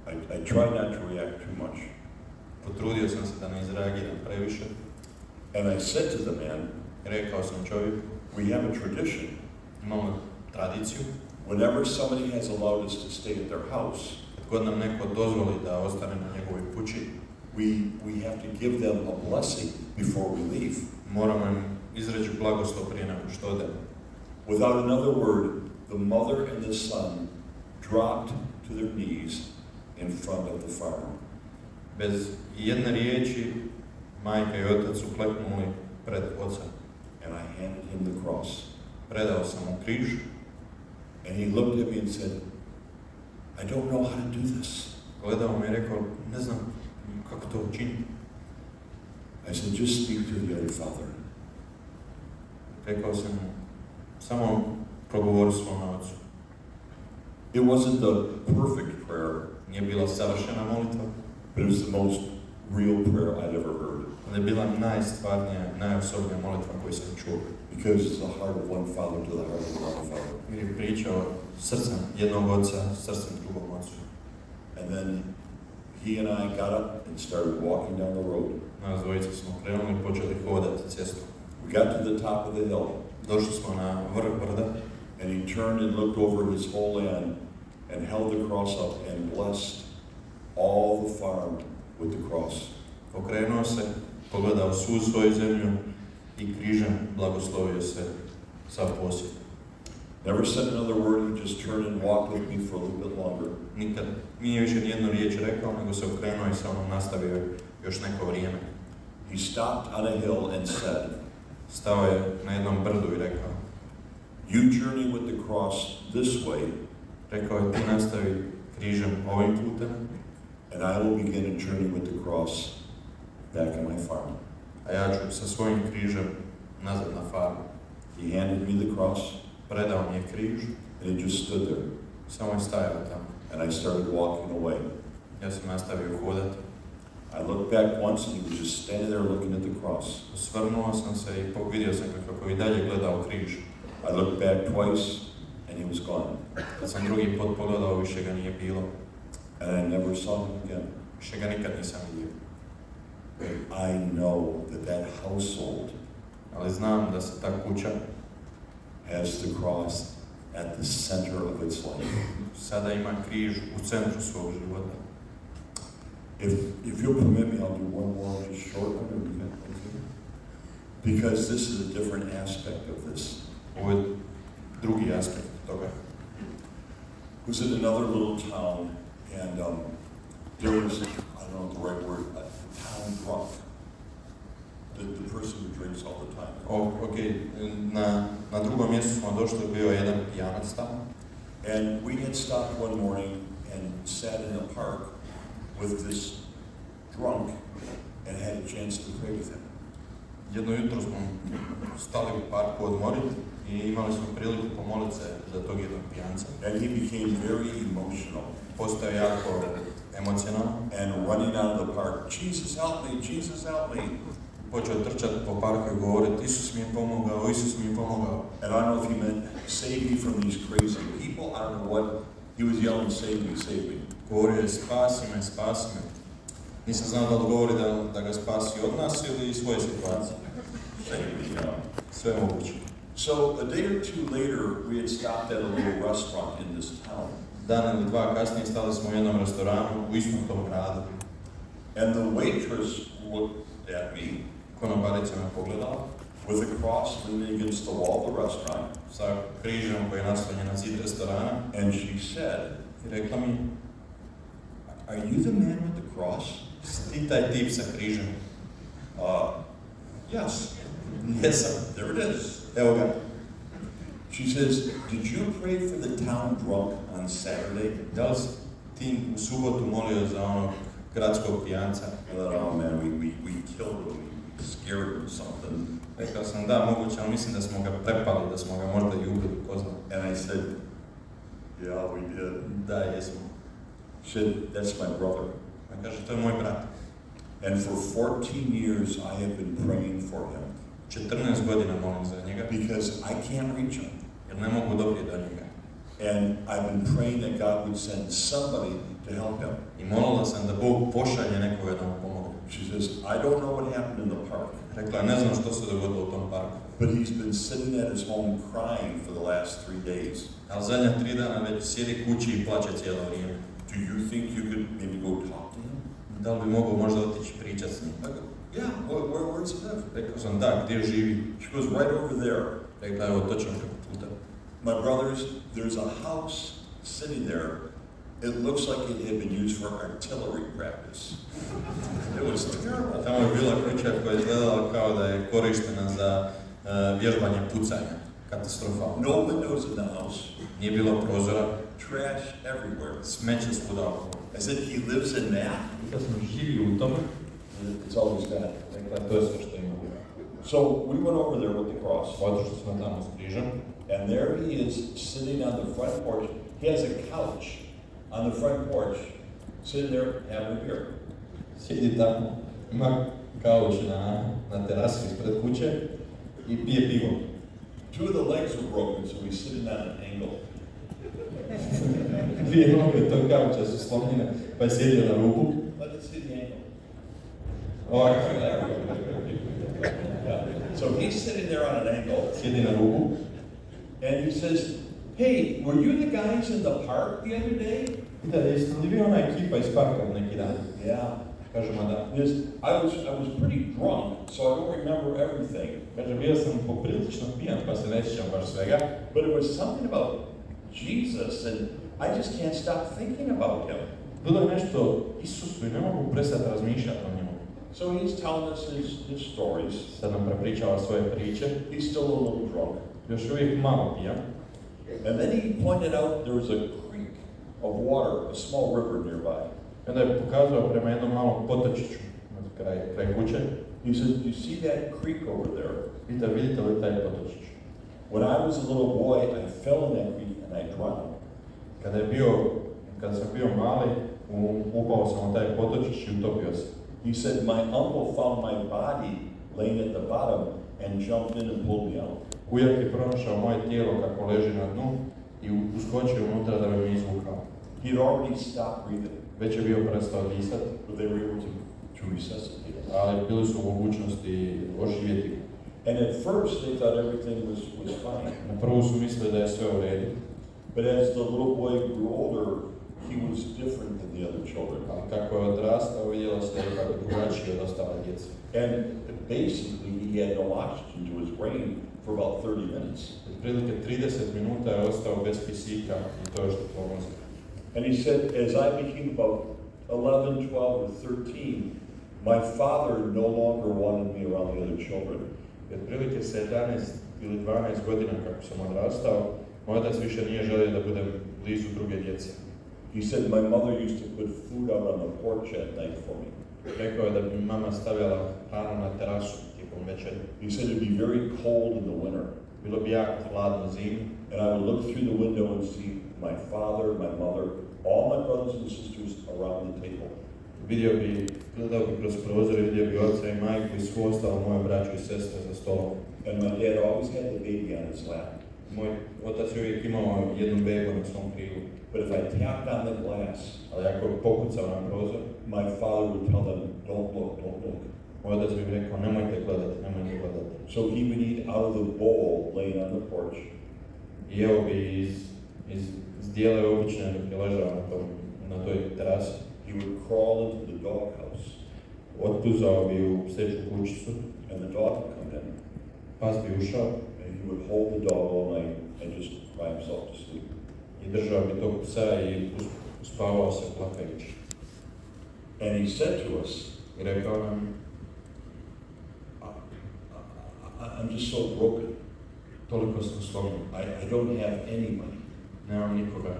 I try not to react too much. Potrudio sam se da ne izreagiram previše. And I said to the man, Rekao sam čovjeku, "We have a tradition. imamo tradiciju, Whenever somebody has allowed us to stay at their house, kad god nam neko dozvoli da ostane na njegovoj kući, we have to give them a blessing before we leave. moramo im izreći blagoslov prije nego što odemo. Without another word, the mother and the son dropped to their knees in front of the farm. Bez jedne riječi, majka i otac su kleknuli pred oca. And I handed him the cross. Predao sam mu križ. And he looked at me and said, "I don't know how to do this." Gledao me i rekao, ne znam kako to učiniti. I said, "Just speak to the other father." Rekao sam mu, samo progovori svome ocu. It wasn't the perfect prayer, Nije bila savršena molitva, but it was the most real prayer I'd ever heard. ali je bila najstvarnija, najosobnija molitva koju sam čuo. Because it's the heart of one father to the heart of another father. Jer je pričao srcem jednog oca, srcem drugog ocu. And then he and I got up and started walking down the road. Nas dvojica smo krenuli i počeli hodati cestom. We got to the top of the hill. Došli smo na vrh brda. And he turned and looked over his whole land and held the cross up and blessed all the farm with the cross. Okrenuo se, pogledao svu svoju zemlju i križem blagoslovio se sav posjed. Never said another word, he just turned and walked with me for a little bit longer. Nikad nije više nijednu riječ rekao, nego se okrenuo i sa mnom nastavio još neko vrijeme. He stopped on a hill and said, Stao je na jednom brdu i rekao, "You journey with the cross this way, rekao je, ti nastavi križem ovim putem, and I will begin a journey with the cross back on my farm." a ja ću sa svojim križem nazad na farmu. He handed me the cross, Predao mi je križ, and it just stood there. samo je stajao tamo. And I started walking away. Ja sam nastavio hodati. I looked back once, and he was just standing there looking at the cross. Osvrnuo sam se i vidio sam kako i dalje gledao križ. I looked back twice, and he was gone. Kad sam drugi put pogledao, više ga nije bilo. And I never saw him again. Više ga nikad nisam vidio. I know that household Ali znam da se ta kuća has the cross at the center of its life. sada ima križ u centru svog života. If you'll permit me, I'll do one more just short one. Okay? Because this is a different aspect of this. Ovo je drugi aspekt toga. I was in another little town, and there was, I don't know the right word, a town drunk. The person who drinks all the time. Na drugom mjestu smo došli, bio je jedan pijanac tamo. And we had stopped one morning and sat in a park with this drunk and had a chance to pray with him. Jedno jutro smo stali u parku odmoriti i imali smo priliku pomoliti se za tog jednog pijanca. And he became very emotional. Postao je jako emocionalan. And running out of the park, Jesus help me, Jesus help me. Počeo trčati po parku i govoriti, Isus mi je pomogao, Isus mi je pomogao. And I don't know if he meant, save me from these crazy people. I don't know what. He was yelling, save me, save me. Govorio je, spasi me, spasi me. Nisam znao da li govori da ga spasi od nas ili iz svoje situacije. Sve je moguće. So a day or two later, we had stopped at a little restaurant in this town. Dan ili dva kasnije stali smo u jednom restoranu u istom tom gradu. And the waitress looked at me. Konobarica me pogledala. With a cross leaning against the wall of the restaurant. Sa križem koji je naslonjen na zid restorana. And she said, I rekla mi, are you the man with the cross? Ti taj tip sa križem? Yes. Jesam. There it is. Evo ga. She says, did you pray for the town drunk on Saturday? Da li si ti u subotu molio za onog gradskog pijanca? I thought, oh man, we killed him, we scared him or something. Rekao sam, da, moguće, ali mislim da smo ga prepali, da smo ga možda i ubili, ko zna. And I said, yeah, we did. Da, jesmo. She said, that's my brother. A kaže, to je moj brat. And for 14 years I have been praying for him. 14 godina molim za njega. Because I can't reach him. Jer ne mogu doprijeti do njega. And I've been praying that God would send somebody to help him. I molila sam da Bog pošalje nekoga da mu pomogne. She says, I don't know what happened in the park. Rekla, ne znam što se dogodilo u tom parku. But he's been sitting at his home crying for the last 3 days. Ali zadnja 3 dana već sjedi kući i plače cijelo vrijeme. Do you think you could maybe go talk to him? Da li bi mogao možda otići pričati s njim? I go, yeah, where does he live? Rekao sam, da, gdje živi? She goes, right over there. Rekla, evo, točno preko puta. My brothers, there's a house sitting there. It looks like it had been used for artillery practice. It was terrible. Tamo je bila kuća koja je izgledala kao da je korištena za vježbanje pucanja. Katastrofalno. No windows in the house. Nije bilo prozora. Trash everywhere. Smeće svuda okolo. I said, he lives in that? Kad sam živio u tome, it's all he's got. Rekla, to je sve što ima. So we went over there with the cross. Otišli smo tamo s križem. And there he is sitting on the front porch. He has a couch on the front porch, sitting there having a beer. Sjedi tamo, ima kauč na terasi ispred kuće i pije pivo. 2 of the legs were broken, so he's sitting on an angle. Dvije noge tog kauča su slomljene, pa je sjedio na rubu. Let it see the angle. Ovako. Yeah. So he's sitting there on an angle. Sjedi na rubu. And he says, hey, were you the guys in the park the other day? Da, jeste li vi ona ekipa iz parka neki dan? Yeah. Kažemo da. Yes, I was pretty drunk, so I don't remember everything. Kaže, bio sam poprilično pijan, pa se ne sjećam baš svega. But it was something about Jesus, and I just can't stop thinking about him. Bilo je nešto Isusu i ne mogu prestati razmišljati o njemu. So he's telling us his stories. Sad nam prepričava svoje priče. He's still a little drunk. Još uvijek malo pijan. And then he pointed out there was a creek of water, a small river nearby. I onda je pokazao prema jednom malom potočiću kraj kuće. He said, do you see that creek over there? Pita, vidite li taj potočić? When I was a little boy, I fell in that creek and I drowned. Kada sam bio mali, upao sam u taj potočić i utopio se. He said, my uncle found my body laying at the bottom and jumped in and pulled me out. Ujak je pronašao moje tijelo kako leži na dnu i uskočio unutra da me izvukao. He'd already stopped breathing. Već je bio prestao disati. But they were able to resuscitate him. Ali bili su u mogućnosti oživjeti. And at first they thought everything was fine. Na prvu su mislili da je sve u redu. But as the little boy grew older, he was different than the other children. Ali kako je odrastao, vidjelo se da je kako drugačiji od ostale djece. And basically he had no oxygen to his brain for about 30 minutes. Otprilike 30 minuta je ostao bez kisika i to je što pomozi. And he said, as I became about 11, 12, or 13, my father no longer wanted me around the other children. Otprilike sa 11 ili 12 godina kako sam odrastao, moj otac više nije želio da budem blizu druge djece. He said my mother used to put food out on the porch at night for me. Rekao je da bi mama stavljala hranu na terasu tijekom večeri. He said it'd be very cold in the winter. Bilo bi jako hladno zimi. And I would look through the window and see my father, my mother, all my brothers and sisters around the table. Gledao bi kroz prozor i vidio bi oca i majku i svu ostalo moje braću i sestre za stolom. And my dad always had the baby on his lap. Moj otac je uvijek imao jednu bebu na svom krilu. But if I tapped on the glass, Ali ako pokucao na prozor, my father would tell them, don't look, don't look. moj otac bi mi rekao, nemojte gledati. So he would eat out of the bowl laying on the porch. I jeo bi iz zdjele obične dok je ležao na toj terasi. He would crawl into the doghouse. Otpuzao bi u pseću kućicu. And the dog would come in. Pas bi ušao. And he would hold the dog all night and just cry himself to sleep. I držao bi tog psa i uspavao se plakajući. And he said to us, I rekao nam, I'm just so broken. toliko sam slomljen. I don't have anybody. Nemam nikoga.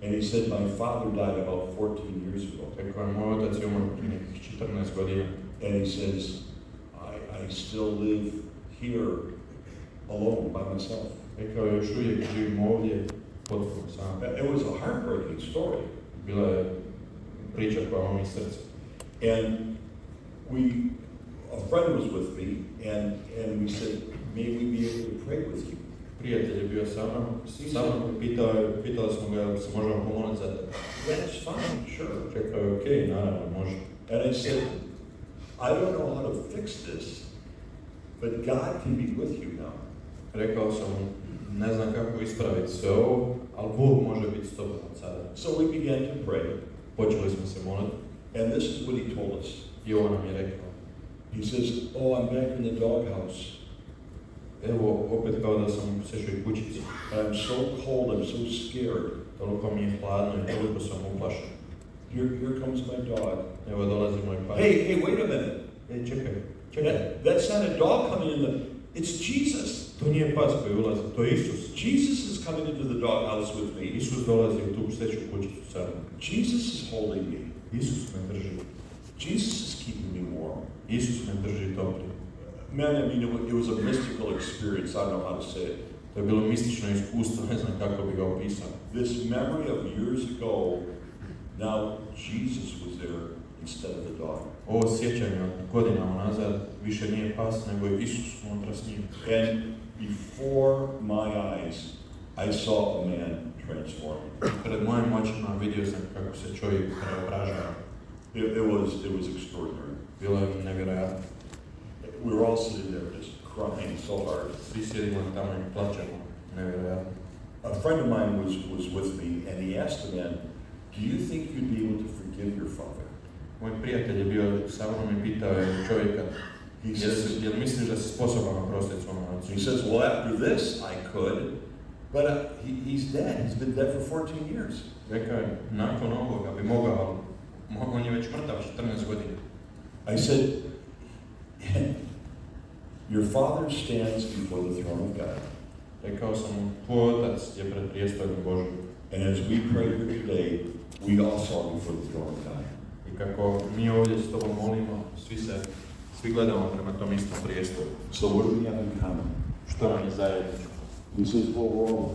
And he said, my father died about 14 years ago. Rekao je, moj otac je umro prije nekih 14 godina. And he says, I still live here alone by myself. Rekao je, još uvijek živim ovdje, potpuno sam. It was a heartbreaking story. Bila je priča koja mi srce. And a friend was with me, and we said, may we be able to pray with you? Prijatelj je bio sa mnom, pitali smo ga se možemo pomoliti za tebe. That's fine, sure. Rekao je, okej, naravno, može. And I said, I don't know how to fix this, but God can be with you now. Rekao sam, ne znam kako ispraviti sve ovo, ali Bog može biti s tobom od sada. So we began to pray. Počeli smo se moliti. And this is what he told us. I ovo nam je rekao. He says, oh, I'm back in the doghouse. Evo, opet kao da sam u psećoj kućici. I'm so cold, I'm so scared. Toliko mi je hladno i toliko sam uplašen. Here comes my dog. Evo dolazi moj pas. Hey, wait a minute. Čekaj. That's not a dog coming in it's Jesus. To nije pas koji ulazi, to je Isus. Jesus is coming into the doghouse with me. Isus dolazi u tu pseću kućicu sa mnom. Jesus is holding me. Isus me drži. Jesus is keeping me warm. Isus me drži topli. Man, I mean, it was a mystical experience. I don't know how to say it. To je bilo mistično iskustvo, ne znam kako bi ga opisao. This memory of years ago, now Jesus was there instead of the dog. Ovo sjećanje od godinama nazad više nije pas, nego je Isus unutra s njim. And before my eyes, I saw a man transformed. Pred mojim očima vidio sam kako se čovjek preobražava. It was extraordinary. Bilo je nevjerojatno. We were all sitting there just crying so hard. Svi sjedimo tamo i plačemo, nevjerojatno. A friend of mine was with me, and he asked the man, do you think you'd be able to forgive your father? Moj prijatelj je bio sa mnom i pitao je čovjeka, jel misliš da si sposoban oprostiti svom ocu? He says, well, after this I could, but he's dead. He's been dead for 14 years. Rekao je, nakon ovoga bi mogao, on je već mrtav 14 godina. I said, your father stands before the throne of God. Rekao sam, tvoj otac je pred prijestoljem Božjim. And as we pray here today, we also are before the throne of God. I kako mi ovdje s tobom molimo, svi gledamo prema tom istom prijestolju. So what do we have in common? Što nam je zajedničko? He says, well, we're all